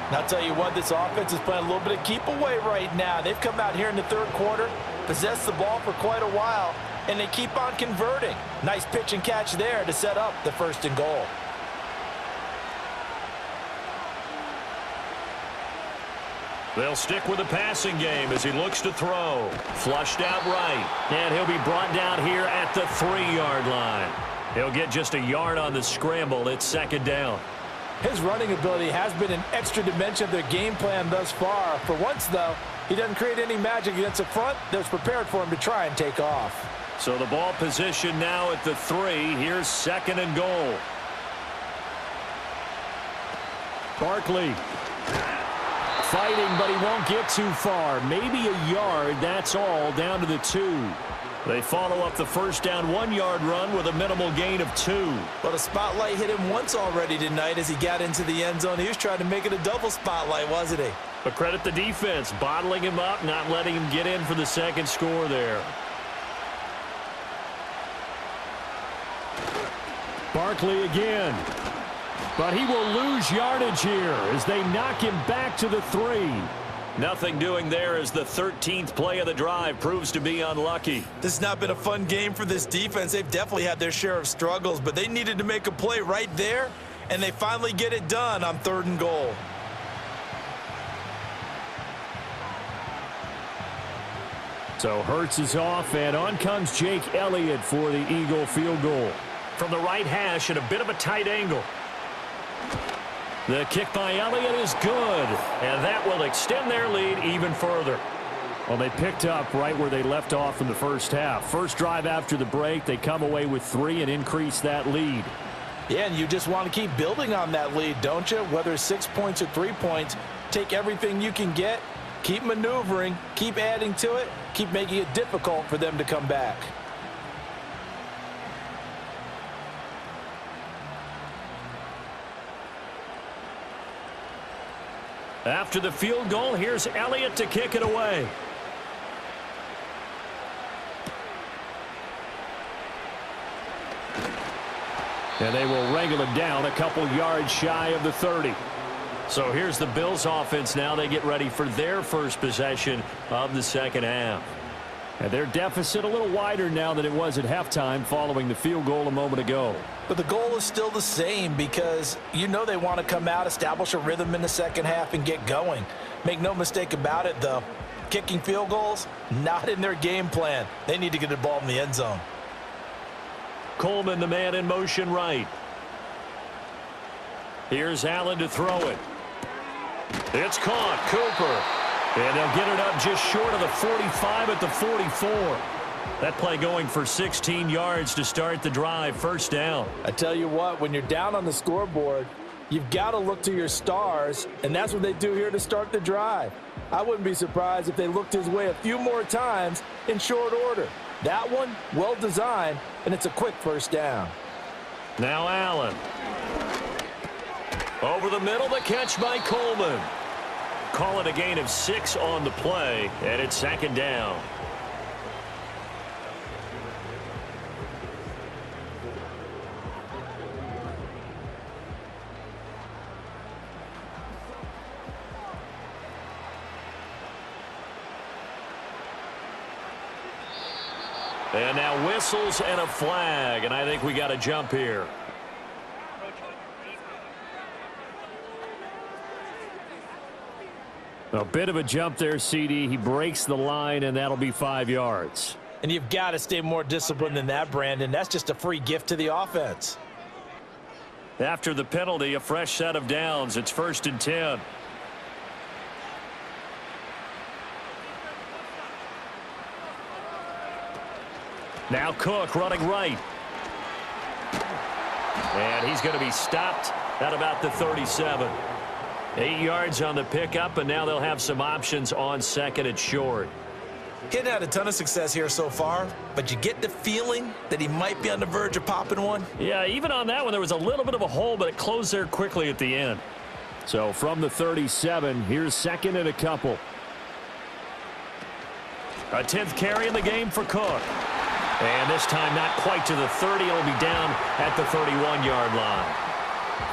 And I'll tell you what, this offense is playing a little bit of keep away right now. They've come out here in the 3rd quarter, possessed the ball for quite a while, and they keep on converting. Nice pitch and catch there to set up the 1st and goal. They'll stick with the passing game as he looks to throw. Flushed out right. And he'll be brought down here at the 3-yard line. He'll get just a yard on the scramble. It's 2nd down. His running ability has been an extra dimension of their game plan thus far. For once, though, he doesn't create any magic against the front that's prepared for him to try and take off. So the ball position now at the 3. Here's 2nd and goal. Barkley fighting, but he won't get too far. Maybe a yard, that's all, down to the 2. They follow up the first down 1-yard run with a minimal gain of 2. But a spotlight hit him once already tonight as he got into the end zone. He was trying to make it a double spotlight, wasn't he? But credit the defense, bottling him up, not letting him get in for the second score there. Barkley again. But he will lose yardage here as they knock him back to the 3. Nothing doing there as the 13th play of the drive proves to be unlucky. This has not been a fun game for this defense. They've definitely had their share of struggles, but they needed to make a play right there, and they finally get it done on 3rd and goal. So Hurts is off, and on comes Jake Elliott for the Eagle field goal. From the right hash at a bit of a tight angle. The kick by Elliott is good, and that will extend their lead even further. Well, they picked up right where they left off in the first half. First drive after the break, they come away with 3 and increase that lead. Yeah, and you just want to keep building on that lead, don't you? Whether it's 6 points or 3 points, take everything you can get, keep maneuvering, keep adding to it, keep making it difficult for them to come back. After the field goal, here's Elliott to kick it away. And they will wrangle him down a couple yards shy of the 30. So here's the Bills offense now. They get ready for their first possession of the second half. And their deficit a little wider now than it was at halftime following the field goal a moment ago. But the goal is still the same because you know they want to come out, establish a rhythm in the second half, and get going. Make no mistake about it, though. Kicking field goals, not in their game plan. They need to get the ball in the end zone. Coleman, the man in motion right. Here's Allen to throw it. It's caught. Cooper. And they'll get it up just short of the 45 at the 44. That play going for 16 yards to start the drive. First down. I tell you what, when you're down on the scoreboard, you've got to look to your stars, and that's what they do here to start the drive. I wouldn't be surprised if they looked his way a few more times in short order. That one, well designed, and it's a quick first down. Now Allen. Over the middle, the catch by Coleman. Call it a gain of 6 on the play, and it's second down. And now whistles and a flag, and I think we got a jump here. A bit of a jump there, CD. He breaks the line, and that'll be 5 yards. And you've got to stay more disciplined than that, Brandon. That's just a free gift to the offense. After the penalty, a fresh set of downs. It's 1st and 10. Now Cook running right. And he's going to be stopped at about the 37. 8 yards on the pickup, and now they'll have some options on second and short. He hadn't had a ton of success here so far, but you get the feeling that he might be on the verge of popping one. Yeah, even on that one, there was a little bit of a hole, but it closed there quickly at the end. So from the 37, here's second and a couple. A 10th carry in the game for Cook. And this time not quite to the 30. It'll be down at the 31-yard line.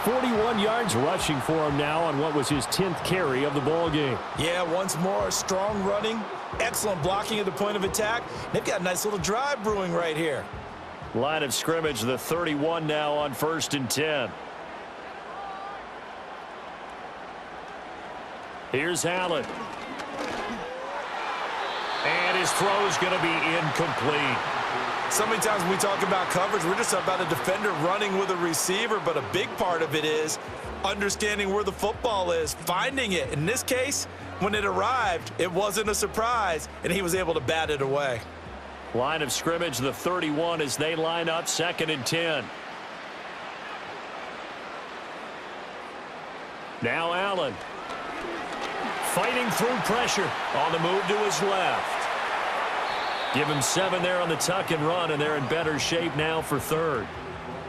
41 yards rushing for him now on what was his 10th carry of the ball game. Yeah, once more, strong running, excellent blocking at the point of attack. They've got a nice little drive brewing right here. Line of scrimmage, the 31 now on 1st and 10. Here's Allen. And his throw is going to be incomplete. So many times when we talk about coverage, we're just about a defender running with a receiver, but a big part of it is understanding where the football is, finding it. In this case, when it arrived, it wasn't a surprise, and he was able to bat it away. Line of scrimmage, the 31 as they line up, 2nd and 10. Now Allen. Fighting through pressure. On the move to his left. Give him 7 there on the tuck and run, and they're in better shape now for 3rd.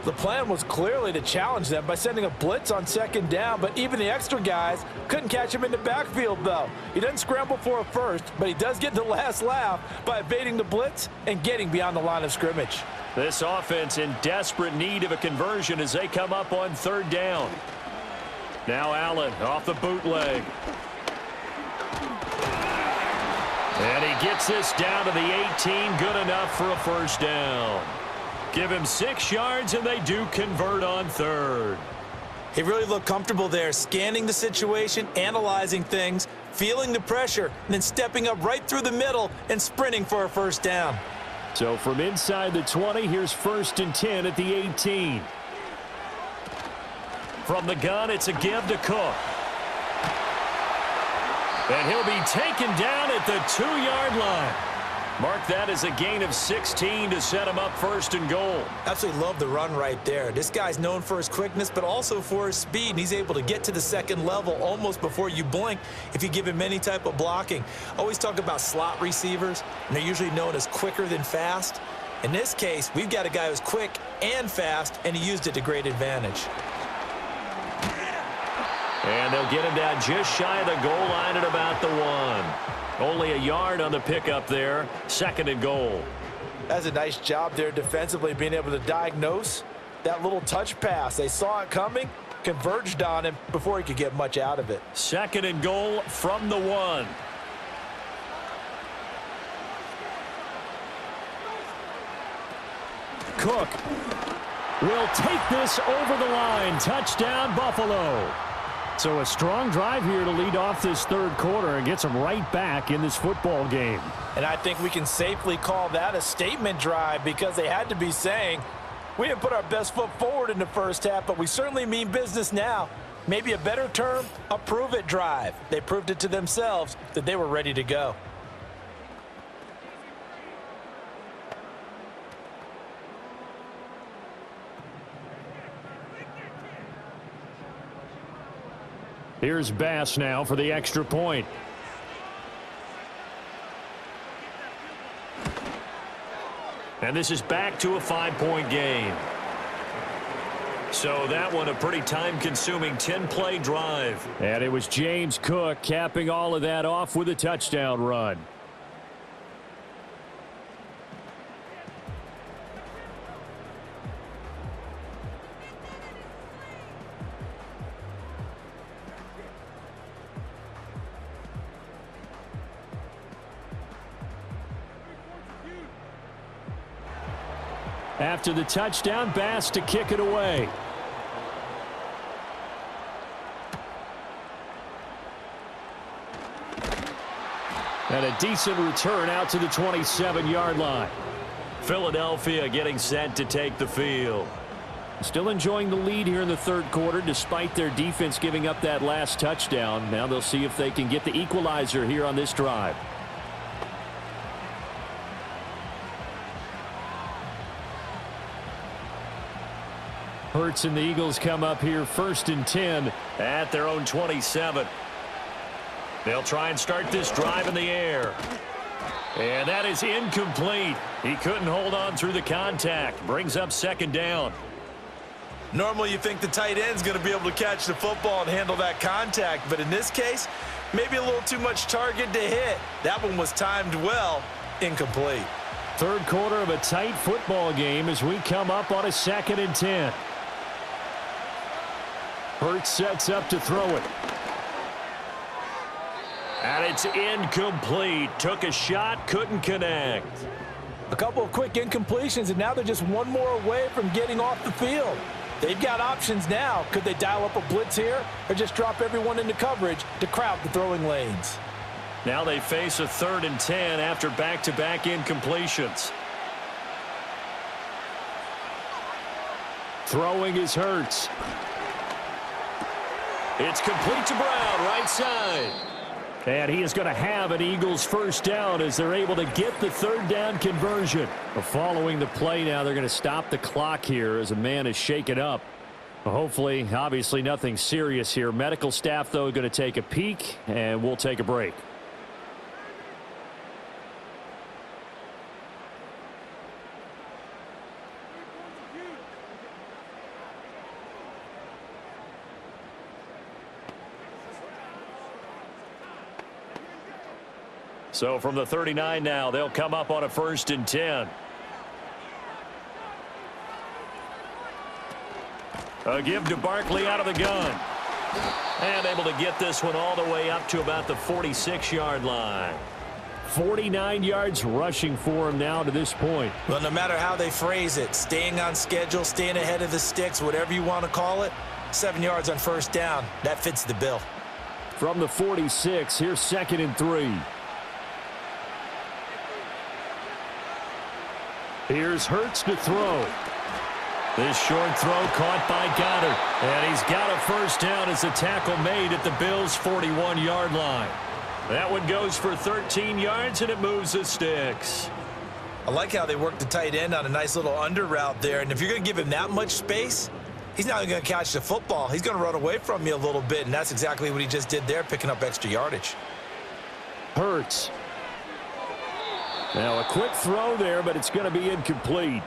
The plan was clearly to challenge them by sending a blitz on 2nd down, but even the extra guys couldn't catch him in the backfield, though. He doesn't scramble for a first, but he does get the last laugh by evading the blitz and getting beyond the line of scrimmage. This offense in desperate need of a conversion as they come up on 3rd down. Now Allen off the bootleg. And he gets this down to the 18, good enough for a 1st down. Give him 6 yards, and they do convert on 3rd. He really looked comfortable there, scanning the situation, analyzing things, feeling the pressure, and then stepping up right through the middle and sprinting for a 1st down. So from inside the 20, here's 1st and 10 at the 18. From the gun, it's a give to Cook. And he'll be taken down at the 2-yard line. Mark that as a gain of 16 to set him up 1st and goal. Absolutely love the run right there. This guy's known for his quickness, but also for his speed. And he's able to get to the 2nd level almost before you blink if you give him any type of blocking. Always talk about slot receivers, and they're usually known as quicker than fast. In this case, we've got a guy who's quick and fast, and he used it to great advantage. And they'll get him down just shy of the goal line at about the 1. Only a yard on the pickup there. 2nd and goal. That's a nice job there defensively, being able to diagnose that little touch pass. They saw it coming, converged on him before he could get much out of it. 2nd and goal from the 1. Cook will take this over the line. Touchdown, Buffalo. So a strong drive here to lead off this 3rd quarter and gets them right back in this football game. And I think we can safely call that a statement drive because they had to be saying, we didn't put our best foot forward in the 1st half, but we certainly mean business now. Maybe a better term, a prove-it drive. They proved it to themselves that they were ready to go. Here's Bass now for the extra point. And this is back to a 5-point game. So that one a pretty time-consuming 10-play drive. And it was James Cook capping all of that off with a touchdown run. After the touchdown, Bass to kick it away. And a decent return out to the 27-yard line. Philadelphia getting set to take the field. Still enjoying the lead here in the 3rd quarter despite their defense giving up that last touchdown. Now they'll see if they can get the equalizer here on this drive. Hurts and the Eagles come up here 1st and 10 at their own 27. They'll try and start this drive in the air. And that is incomplete. He couldn't hold on through the contact. Brings up 2nd down. Normally you think the tight end's going to be able to catch the football and handle that contact, but in this case, maybe a little too much target to hit. That one was timed well, incomplete. 3rd quarter of a tight football game as we come up on a 2nd and 10. Hurts sets up to throw it. And it's incomplete. Took a shot, couldn't connect. A couple of quick incompletions, and now they're just one more away from getting off the field. They've got options now. Could they dial up a blitz here or just drop everyone into coverage to crowd the throwing lanes? Now they face a 3rd and 10 after back-to-back incompletions. Throwing is Hurts. It's complete to Brown, right side. And he is going to have an Eagles first down as they're able to get the 3rd down conversion. Following the play now, they're going to stop the clock here as a man is shaken up. Hopefully, obviously nothing serious here. Medical staff, though, going to take a peek, and we'll take a break. So from the 39 now, they'll come up on a 1st and 10. A give to Barkley out of the gun. And able to get this one all the way up to about the 46-yard line. 49 yards rushing for him now to this point. Well, no matter how they phrase it, staying on schedule, staying ahead of the sticks, whatever you want to call it, 7 yards on 1st down, that fits the bill. From the 46, here's 2nd and 3. Here's Hurts to throw. This short throw caught by Goddard. And he's got a first down as the tackle made at the Bills' 41-yard line. That one goes for 13 yards, and it moves the sticks. I like how they work the tight end on a nice little under route there. And if you're going to give him that much space, he's not going to catch the football. He's going to run away from you a little bit, and that's exactly what he just did there, picking up extra yardage. Hurts. Now a quick throw there, but it's going to be incomplete.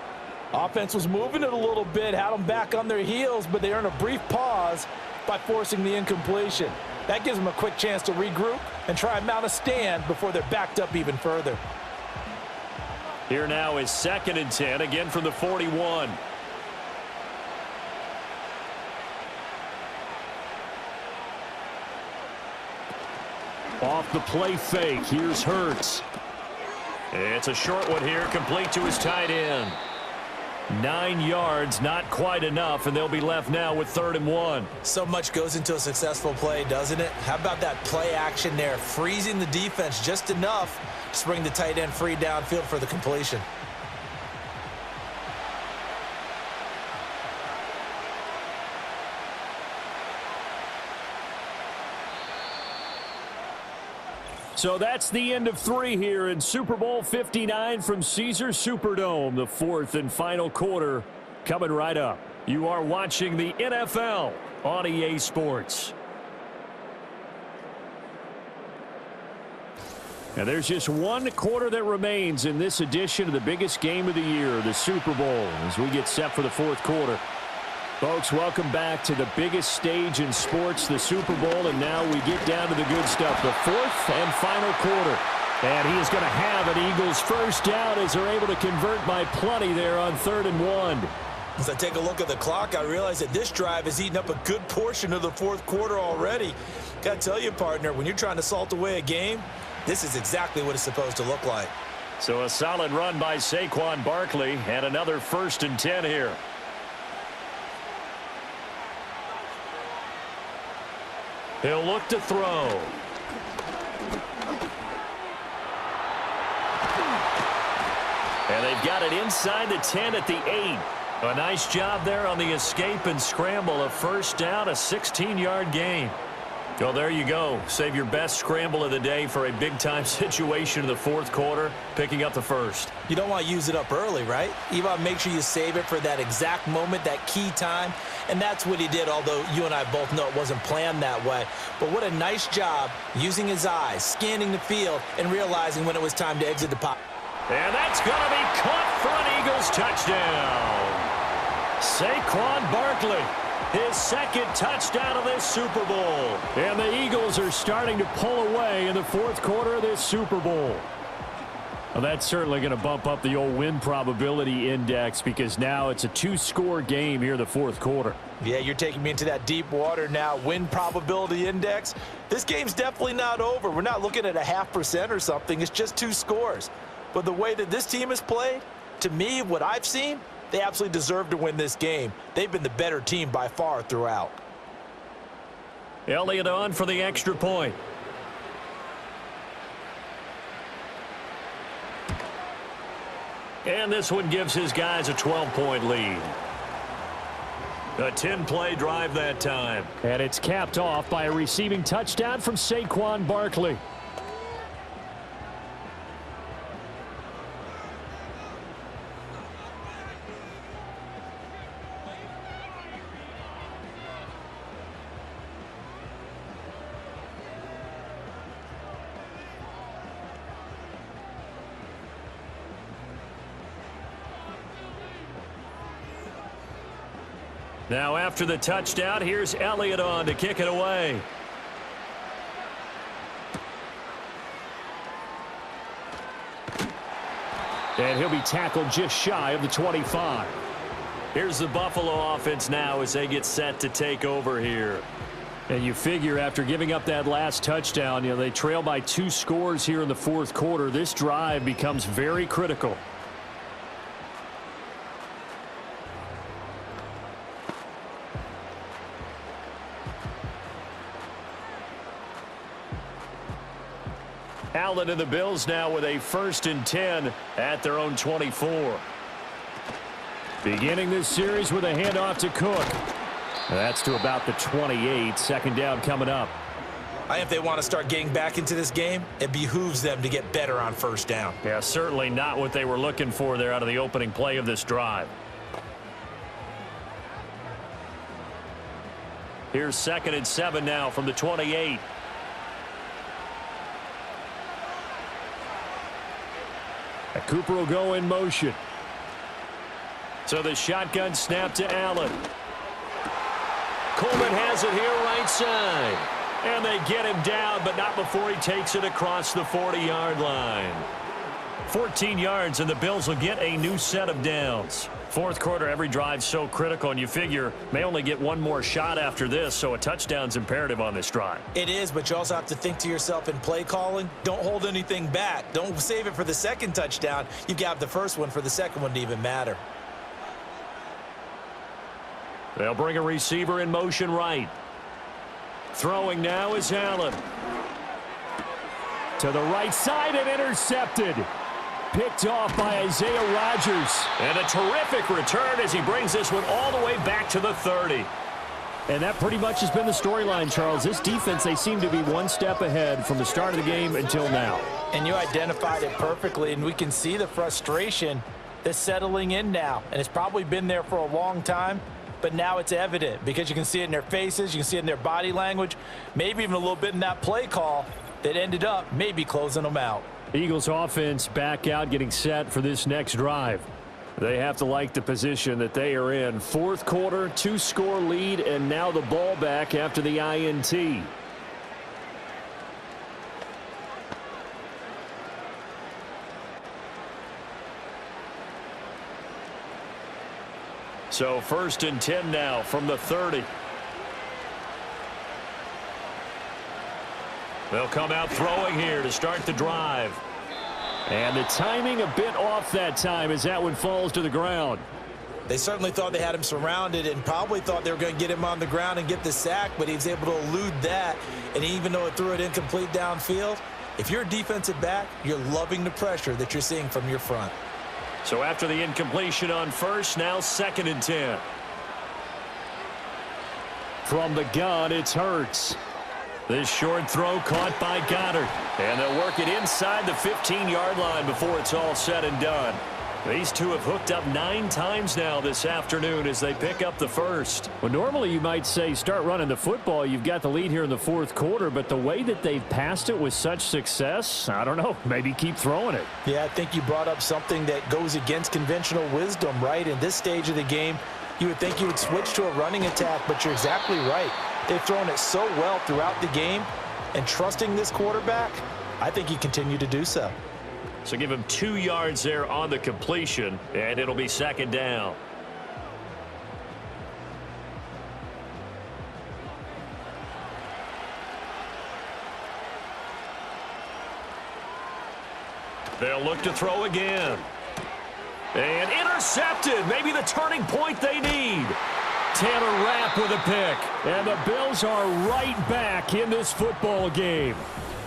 Offense was moving it a little bit, had them back on their heels, but they earned a brief pause by forcing the incompletion. That gives them a quick chance to regroup and try and mount a stand before they're backed up even further. Here now is 2nd and 10, again from the 41. Off the play fake, here's Hurts. It's a short one here, complete to his tight end. 9 yards, not quite enough, and they'll be left now with 3rd and 1. So much goes into a successful play, doesn't it? How about that play action there, freezing the defense just enough to bring the tight end free downfield for the completion. So that's the end of 3 here in Super Bowl 59 from Caesars Superdome. The 4th and final quarter coming right up. You are watching the NFL on EA Sports. And there's just 1 quarter that remains in this edition of the biggest game of the year, the Super Bowl, as we get set for the 4th quarter. Folks, welcome back to the biggest stage in sports, the Super Bowl, and now we get down to the good stuff, the 4th and final quarter. And he is going to have an Eagles first down as they're able to convert by plenty there on 3rd and 1. As I take a look at the clock, I realize that this drive has eaten up a good portion of the 4th quarter already. Got to tell you, partner, when you're trying to salt away a game, this is exactly what it's supposed to look like. So a solid run by Saquon Barkley and another 1st and 10 here. He'll look to throw. And they've got it inside the 10 at the 8. A nice job there on the escape and scramble. A first down, a 16-yard gain. Well, there you go. Save your best scramble of the day for a big-time situation in the 4th quarter, picking up the first. You don't want to use it up early, right? You want to make sure you save it for that exact moment, that key time. And that's what he did, although you and I both know it wasn't planned that way. But what a nice job using his eyes, scanning the field, and realizing when it was time to exit the pocket. And that's going to be caught for an Eagles touchdown. Saquon Barkley, his 2nd touchdown of this Super Bowl. And the Eagles are starting to pull away in the 4th quarter of this Super Bowl. Well, that's certainly going to bump up the old win probability index because now it's a 2-score game here in the 4th quarter. Yeah, you're taking me into that deep water now. Win probability index. This game's definitely not over. We're not looking at a 0.5% or something. It's just 2 scores. But the way that this team has played, to me, what I've seen, they absolutely deserve to win this game. They've been the better team by far throughout. Elliott on for the extra point. And this one gives his guys a 12-point lead. A 10-play drive that time. And it's capped off by a receiving touchdown from Saquon Barkley. Now after the touchdown, here's Elliott on to kick it away. And he'll be tackled just shy of the 25. Here's the Buffalo offense now as they get set to take over here. And you figure after giving up that last touchdown, they trail by 2 scores here in the fourth quarter. This drive becomes very critical. Allen and the Bills now with a 1st and 10 at their own 24. Beginning this series with a handoff to Cook. That's to about the 28. 2nd down coming up. I think if they want to start getting back into this game, it behooves them to get better on 1st down. Yeah, certainly not what they were looking for there out of the opening play of this drive. Here's 2nd and 7 now from the 28. Cooper will go in motion. So the shotgun snap to Allen. Coleman has it here right side. And they get him down, but not before he takes it across the 40-yard line. 14 yards, and the Bills will get a new set of downs. Fourth quarter, every drive so critical, and you figure may only get one more shot after this, so a touchdown's imperative on this drive. It is, but you also have to think to yourself in play calling, don't hold anything back. Don't save it for the 2nd touchdown. You've got the 1st one for the 2nd one to even matter. They'll bring a receiver in motion right. Throwing now is Allen. To the right side and intercepted. Picked off by Isaiah Rodgers. And a terrific return as he brings this one all the way back to the 30. And that pretty much has been the storyline, Charles. This defense, they seem to be one step ahead from the start of the game until now. And you identified it perfectly, and we can see the frustration that's settling in now. And it's probably been there for a long time, but now it's evident because you can see it in their faces, you can see it in their body language, maybe even a little bit in that play call that ended up maybe closing them out. Eagles offense back out, getting set for this next drive. They have to like the position that they are in. Fourth quarter, 2-score lead, and now the ball back after the INT. So 1st and 10 now from the 30. They'll come out throwing here to start the drive. And the timing a bit off that time as that one falls to the ground. They certainly thought they had him surrounded and probably thought they were going to get him on the ground and get the sack, but he was able to elude that. And even though it threw it incomplete downfield, if you're a defensive back, you're loving the pressure that you're seeing from your front. So after the incompletion on 1st, now 2nd and 10. From the gun, it's Hurts. This short throw caught by Goddard. And they'll work it inside the 15-yard line before it's all said and done. These two have hooked up 9 times now this afternoon as they pick up the 1st. Well, normally you might say start running the football. You've got the lead here in the fourth quarter, but the way that they've passed it with such success, I don't know, maybe keep throwing it. Yeah, I think you brought up something that goes against conventional wisdom, right? In this stage of the game, you would think you would switch to a running attack, but you're exactly right. They've thrown it so well throughout the game, and trusting this quarterback, I think you continue to do so. So give him 2 yards there on the completion, and it'll be 2nd down. They'll look to throw again. And intercepted. Maybe the turning point they need. Taylor Rapp with a pick. And the Bills are right back in this football game.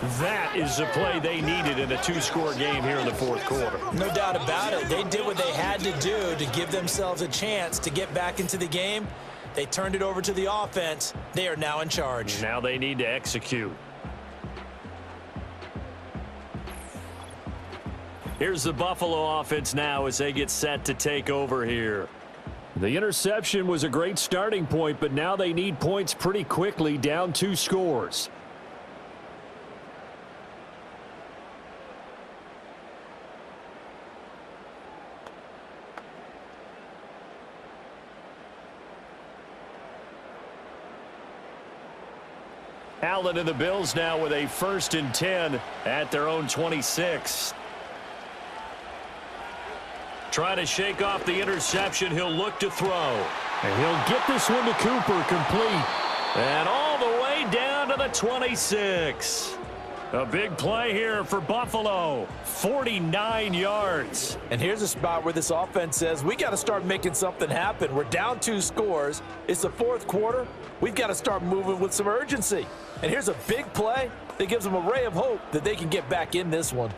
That is the play they needed in a two-score game here in the fourth quarter. No doubt about it. They did what they had to do to give themselves a chance to get back into the game. They turned it over to the offense. They are now in charge. Now they need to execute. Here's the Buffalo offense now as they get set to take over here. The interception was a great starting point, but now they need points pretty quickly, down 2 scores. Allen and the Bills now with a 1st and 10 at their own 26. Trying to shake off the interception. He'll look to throw. And he'll get this one to Cooper, complete. And all the way down to the 26. A big play here for Buffalo. 49 yards. And here's a spot where this offense says, we got to start making something happen. We're down 2 scores. It's the fourth quarter. We've got to start moving with some urgency. And here's a big play that gives them a ray of hope that they can get back in this one.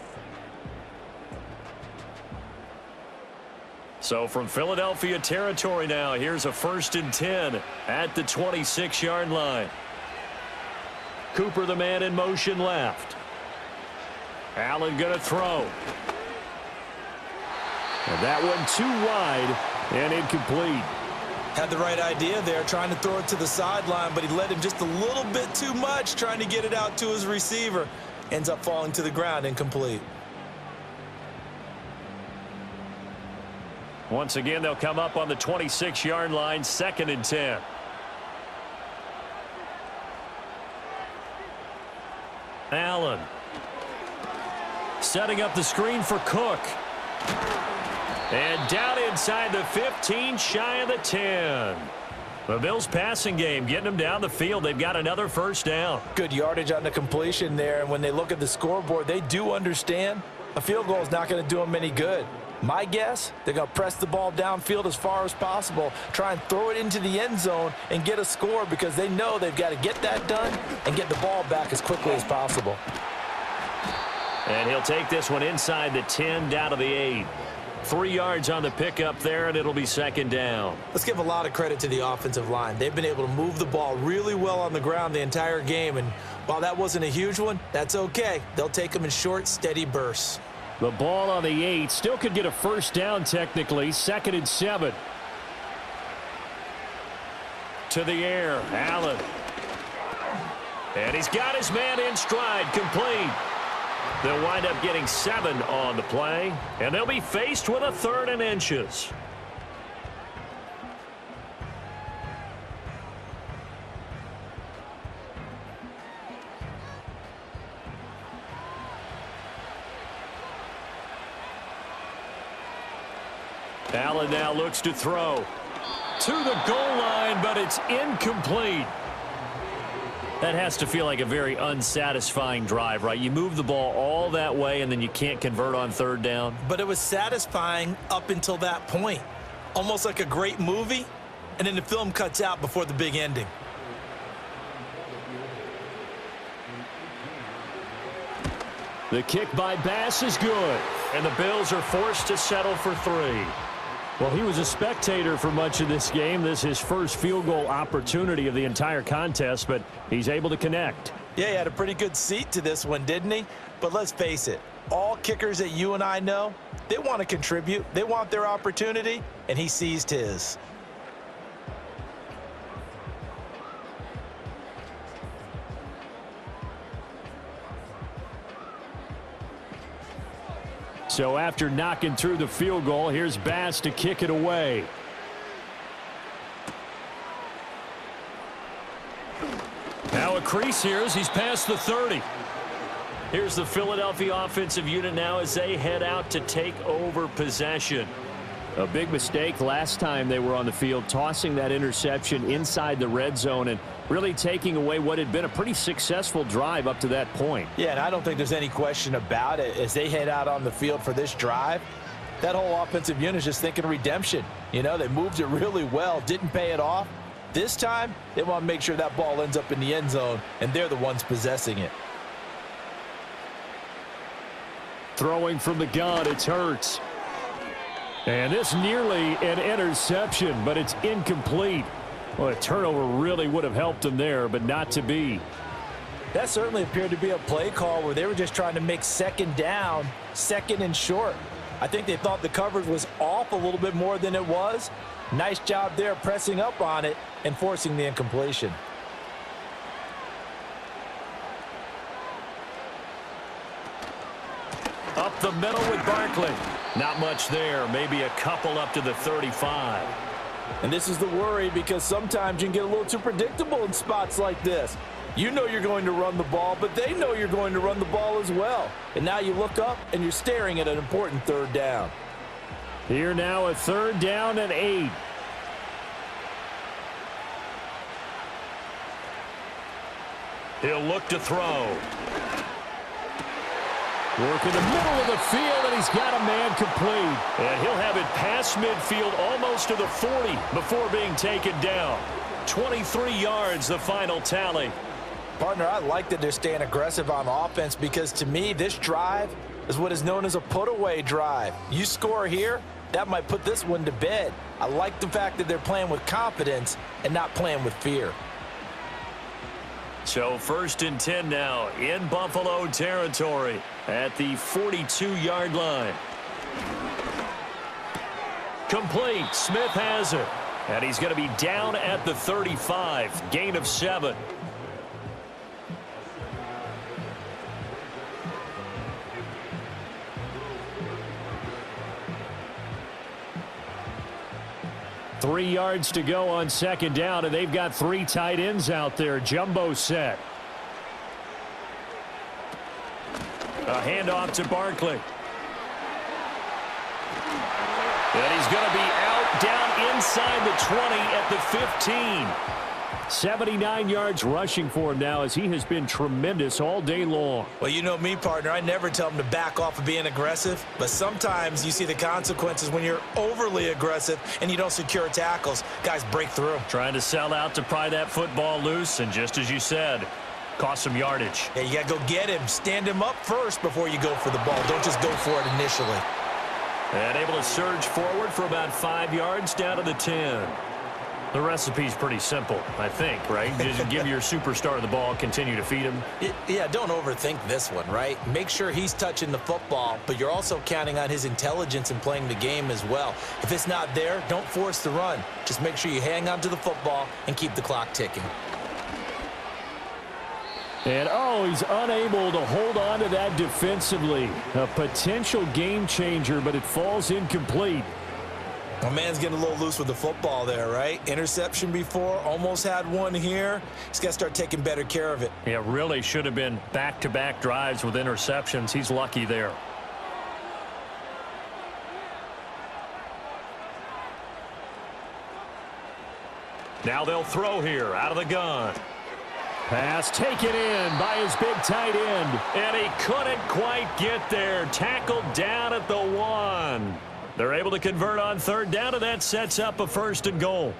So from Philadelphia territory now, here's a 1st and 10 at the 26-yard line. Cooper, the man in motion left. Allen going to throw. And that one too wide and incomplete. Had the right idea there, trying to throw it to the sideline, but he led him just a little bit too much, trying to get it out to his receiver. Ends up falling to the ground, incomplete. Once again, they'll come up on the 26-yard line, 2nd and 10. Allen. Setting up the screen for Cook. And down inside the 15, shy of the 10. The Bills passing game, getting them down the field. They've got another 1st down. Good yardage on the completion there, and when they look at the scoreboard, they do understand a field goal is not going to do them any good. My guess, they're going to press the ball downfield as far as possible, try and throw it into the end zone and get a score because they know they've got to get that done and get the ball back as quickly as possible. And he'll take this one inside the 10, down to the 8. 3 yards on the pickup there, and it'll be 2nd down. Let's give a lot of credit to the offensive line. They've been able to move the ball really well on the ground the entire game, and while that wasn't a huge one, that's okay. They'll take them in short, steady bursts. The ball on the 8 still could get a 1st down technically. 2nd and 7. To the air, Allen. And he's got his man in stride, complete. They'll wind up getting 7 on the play, and they'll be faced with a 3rd and inches. Allen now looks to throw to the goal line, but it's incomplete. That has to feel like a very unsatisfying drive, right? You move the ball all that way, and then you can't convert on 3rd down. But it was satisfying up until that point. Almost like a great movie, and then the film cuts out before the big ending. The kick by Bass is good. And the Bills are forced to settle for 3. Well, he was a spectator for much of this game. This is his first field goal opportunity of the entire contest, but he's able to connect. Yeah, he had a pretty good seat to this one, didn't he? But let's face it, all kickers that you and I know, they want to contribute. They want their opportunity, and he seized his. So after knocking through the field goal, here's Bass to kick it away. Now a crease here as he's past the 30. Here's the Philadelphia offensive unit now as they head out to take over possession. A big mistake last time they were on the field, tossing that interception inside the red zone and really taking away what had been a pretty successful drive up to that point. Yeah, and I don't think there's any question about it. As they head out on the field for this drive, that whole offensive unit is just thinking redemption. You know, they moved it really well, didn't pay it off. This time, they want to make sure that ball ends up in the end zone, and they're the ones possessing it. throwing from the gun. It's Hurts. And this nearly an interception, but it's incomplete. Well, a turnover really would have helped him there, but not to be. That certainly appeared to be a play call where they were just trying to make second down, second and short. I think they thought the coverage was off a little bit more than it was. Nice job there pressing up on it and forcing the incompletion. Up the middle with Barkley. Not much there. Maybe a couple up to the 35. And this is the worry because sometimes you can get a little too predictable in spots like this. You know you're going to run the ball, but they know you're going to run the ball as well. And now you look up and you're staring at an important third down. Here now a 3rd down and 8. He'll look to throw. Work in the middle of the field, and he's got a man complete. And he'll have it past midfield almost to the 40 before being taken down. 23 yards, the final tally. Partner, I like that they're staying aggressive on offense because to me, this drive is what is known as a put-away drive. You score here, that might put this one to bed. I like the fact that they're playing with confidence and not playing with fear. So 1st and 10 now in Buffalo territory at the 42-yard line. Complete. Smith has it. And he's going to be down at the 35. Gain of 7. Three yards to go on 2nd down, and they've got 3 tight ends out there. Jumbo set. A handoff to Barkley. And he's going to be out down inside the 20 at the 15. 79 yards rushing for him now as he has been tremendous all day long. Well, you know me, partner. I never tell them to back off of being aggressive, but sometimes you see the consequences when you're overly aggressive and you don't secure tackles. Guys break through. Trying to sell out to pry that football loose, and just as you said, cost some yardage. Yeah, you got to go get him. Stand him up first before you go for the ball. Don't just go for it initially. And able to surge forward for about 5 yards down to the 10. The recipe's pretty simple, I think, right? Just give your superstar the ball, continue to feed him. Yeah, don't overthink this one, right? Make sure he's touching the football, but you're also counting on his intelligence in playing the game as well. If it's not there, don't force the run. Just make sure you hang on to the football and keep the clock ticking. And, oh, he's unable to hold on to that defensively. A potential game changer, but it falls incomplete. My man's getting a little loose with the football there, right? Interception before, almost had one here. He's got to start taking better care of it. Yeah, really should have been back-to-back drives with interceptions. He's lucky there. Now they'll throw here out of the gun. Pass taken in by his big tight end. And he couldn't quite get there. Tackled down at the 1. They're able to convert on 3rd down, and that sets up a 1st and goal.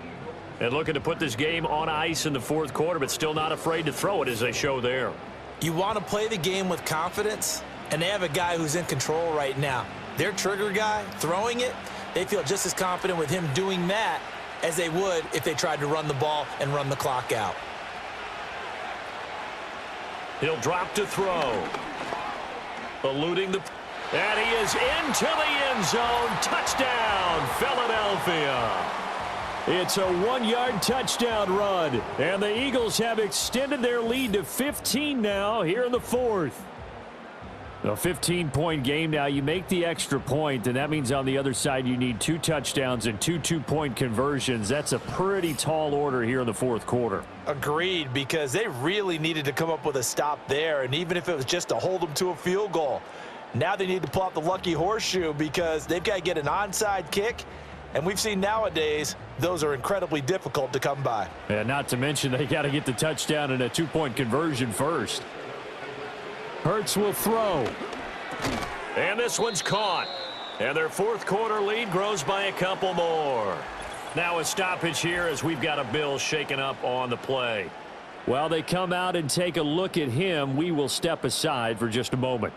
And looking to put this game on ice in the 4th quarter, but still not afraid to throw it as they show there. You want to play the game with confidence, and they have a guy who's in control right now. Their trigger guy throwing it, they feel just as confident with him doing that as they would if they tried to run the ball and run the clock out. He'll drop to throw. Eluding the... And he is into the end zone. Touchdown, Philadelphia. It's a 1-yard touchdown run. And the Eagles have extended their lead to 15 now here in the 4th. A 15-point game now. You make the extra point, and that means on the other side you need 2 touchdowns and 2 two-point conversions. That's a pretty tall order here in the 4th quarter. Agreed, because they really needed to come up with a stop there, and even if it was just to hold them to a field goal. Now they need to pull out the lucky horseshoe because they've got to get an onside kick, and we've seen nowadays those are incredibly difficult to come by. And not to mention they got to get the touchdown and a 2-point conversion first. Hurts will throw. And this one's caught. And their 4th quarter lead grows by a couple more. Now a stoppage here as we've got a Bill shaken up on the play. While they come out and take a look at him, we will step aside for just a moment.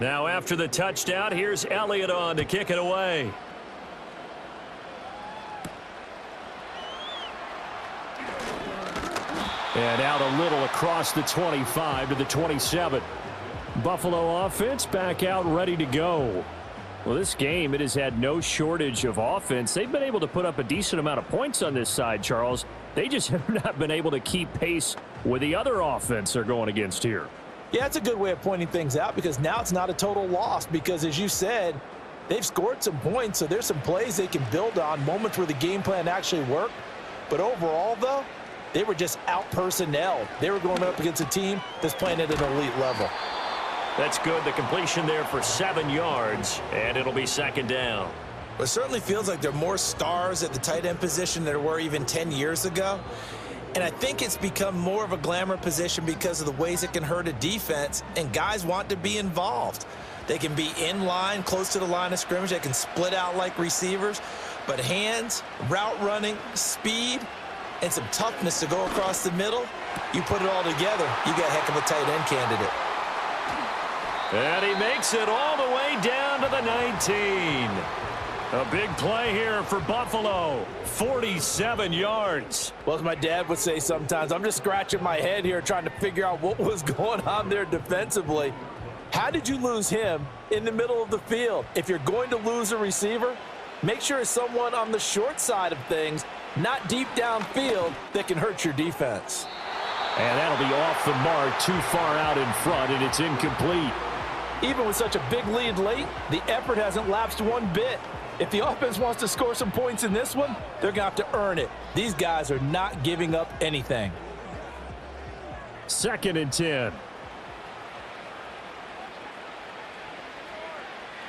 Now after the touchdown, here's Elliott on to kick it away. And out a little across the 25 to the 27. Buffalo offense back out ready to go. Well, this game, it has had no shortage of offense. They've been able to put up a decent amount of points on this side, Charles. They just have not been able to keep pace with the other offense they're going against here. Yeah, it's a good way of pointing things out because now it's not a total loss because, as you said, they've scored some points, so there's some plays they can build on, moments where the game plan actually worked. But overall, though, they were just out-personnelled. They were going up against a team that's playing at an elite level. That's good. The completion there for 7 yards, and it'll be second down. It certainly feels like there are more stars at the tight end position than there were even 10 years ago. And I think it's become more of a glamour position because of the ways it can hurt a defense, and guys want to be involved. They can be in line, close to the line of scrimmage. They can split out like receivers. But hands, route running, speed, and some toughness to go across the middle, you put it all together, you got a heck of a tight end candidate. And he makes it all the way down to the 19. A big play here for Buffalo. 47 yards. Well, as my dad would say sometimes, I'm just scratching my head here trying to figure out what was going on there defensively. How did you lose him in the middle of the field? If you're going to lose a receiver, make sure it's someone on the short side of things, not deep downfield, that can hurt your defense. And that'll be off the mark, too far out in front, and it's incomplete. Even with such a big lead late, the effort hasn't lapsed one bit. If the offense wants to score some points in this one, they're going to have to earn it. These guys are not giving up anything. 2nd and 10.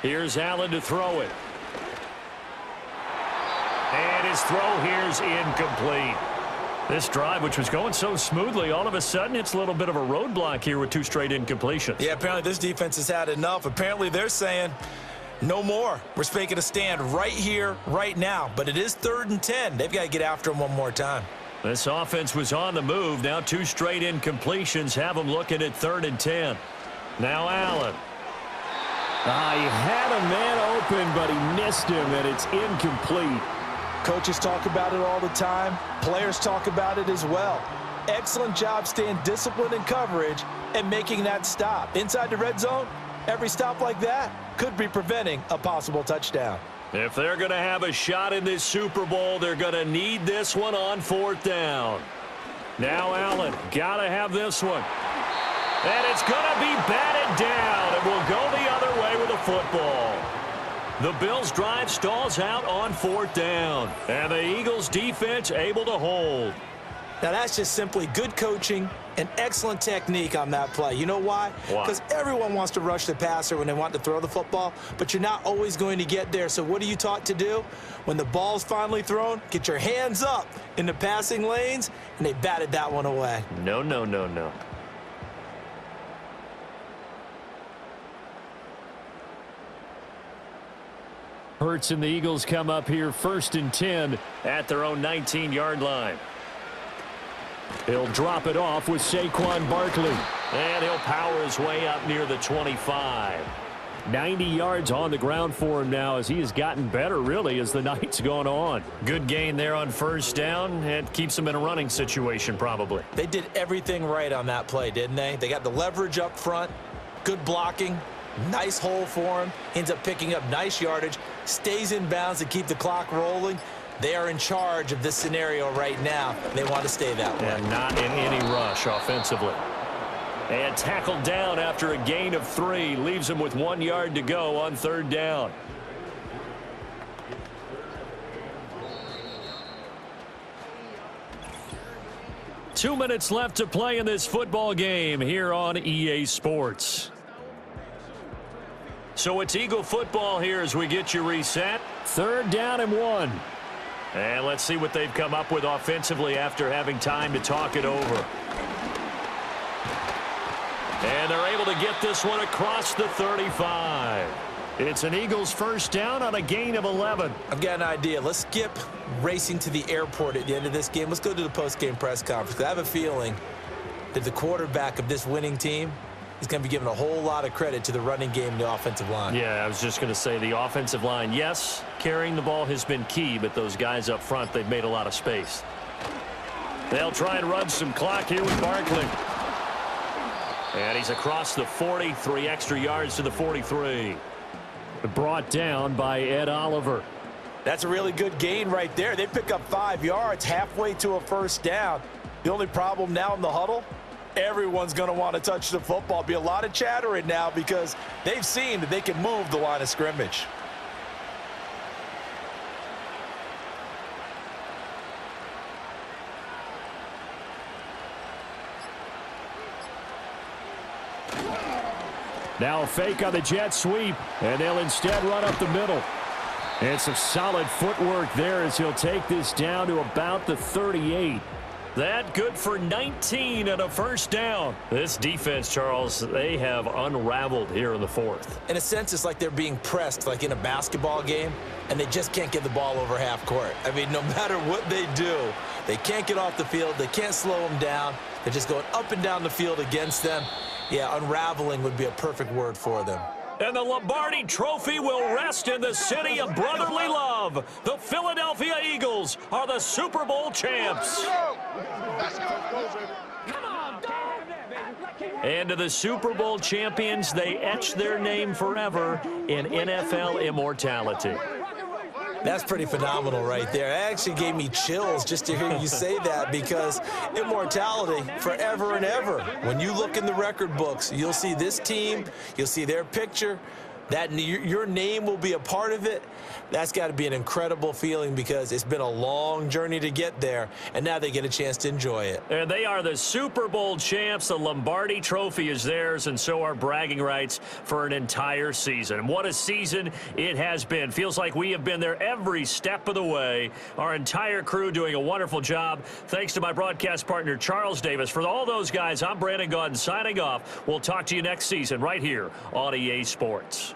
Here's Allen to throw it. And his throw here's incomplete. This drive, which was going so smoothly, all of a sudden it's a little bit of a roadblock here with 2 straight incompletions. Yeah, apparently this defense has had enough. Apparently they're saying no more. We're making a stand right here, right now. But it is 3rd and 10. They've got to get after him one more time. This offense was on the move. Now 2 straight incompletions have them looking at 3rd and 10. Now Allen. He had a man open, but he missed him, and it's incomplete. Coaches talk about it all the time. Players talk about it as well. Excellent job staying disciplined in coverage and making that stop. Inside the red zone, every stop like that could be preventing a possible touchdown. If they're going to have a shot in this Super Bowl, they're going to need this one on 4th down. Now Allen, got to have this one. And it's going to be batted down, and will go the other way with the football. The Bills' drive stalls out on 4th down, and the Eagles' defense able to hold. Now that's just simply good coaching and excellent technique on that play. You know why? Because everyone wants to rush the passer when they want to throw the football, but you're not always going to get there. So what are you taught to do? When the ball's finally thrown, get your hands up in the passing lanes, and they batted that one away. No, no, no, no. Hurts and the Eagles come up here 1st and 10 at their own 19-yard line. He'll drop it off with Saquon Barkley. And he'll power his way up near the 25. 90 yards on the ground for him now as he has gotten better, really, as the night's gone on. Good gain there on 1st down. It keeps him in a running situation, probably. They did everything right on that play, didn't they? They got the leverage up front, good blocking, nice hole for him, ends up picking up nice yardage, stays in bounds to keep the clock rolling. They are in charge of this scenario right now. They want to stay that way. And not in any rush offensively. And tackled down after a gain of 3. Leaves him with 1 yard to go on 3rd down. Two minutes left to play in this football game here on EA Sports. So it's Eagle football here as we get you reset. 3rd down and 1. And let's see what they've come up with offensively after having time to talk it over. And they're able to get this one across the 35. It's an Eagles 1st down on a gain of 11. I've got an idea. Let's skip racing to the airport at the end of this game. Let's go to the post-game press conference. I have a feeling that the quarterback of this winning team he's going to be given a whole lot of credit to the running game and the offensive line. Yeah, I was just going to say the offensive line, yes, carrying the ball has been key, but those guys up front, they've made a lot of space. They'll try and run some clock here with Barkley. And he's across the 40, 3 extra yards to the 43. Brought down by Ed Oliver. That's a really good gain right there. They pick up 5 yards halfway to a first down. The only problem now in the huddle, everyone's going to want to touch the football. Be a lot of chattering now because they've seen that they can move the line of scrimmage. Now a fake on the jet sweep, and they'll instead run up the middle. And some solid footwork there as he'll take this down to about the 38. That good for 19 and a first down. This defense, Charles, they have unraveled here in the fourth. In a sense, it's like they're being pressed like in a basketball game, and they just can't get the ball over half court. I mean, no matter what they do, they can't get off the field. They can't slow them down. They're just going up and down the field against them. Yeah, unraveling would be a perfect word for them. And the Lombardi Trophy will rest in the city of brotherly love. The Philadelphia Eagles are the Super Bowl champs. And to the Super Bowl champions, they etch their name forever in NFL immortality. That's pretty phenomenal right there. It actually gave me chills just to hear you say that because immortality forever and ever. When you look in the record books, you'll see this team, you'll see their picture, that your name will be a part of it. That's got to be an incredible feeling because it's been a long journey to get there, and now they get a chance to enjoy it. And they are the Super Bowl champs. The Lombardi Trophy is theirs, and so are bragging rights for an entire season. What a season it has been. Feels like we have been there every step of the way. Our entire crew doing a wonderful job. Thanks to my broadcast partner, Charles Davis. For all those guys, I'm Brandon Gaudin signing off. We'll talk to you next season right here on EA Sports.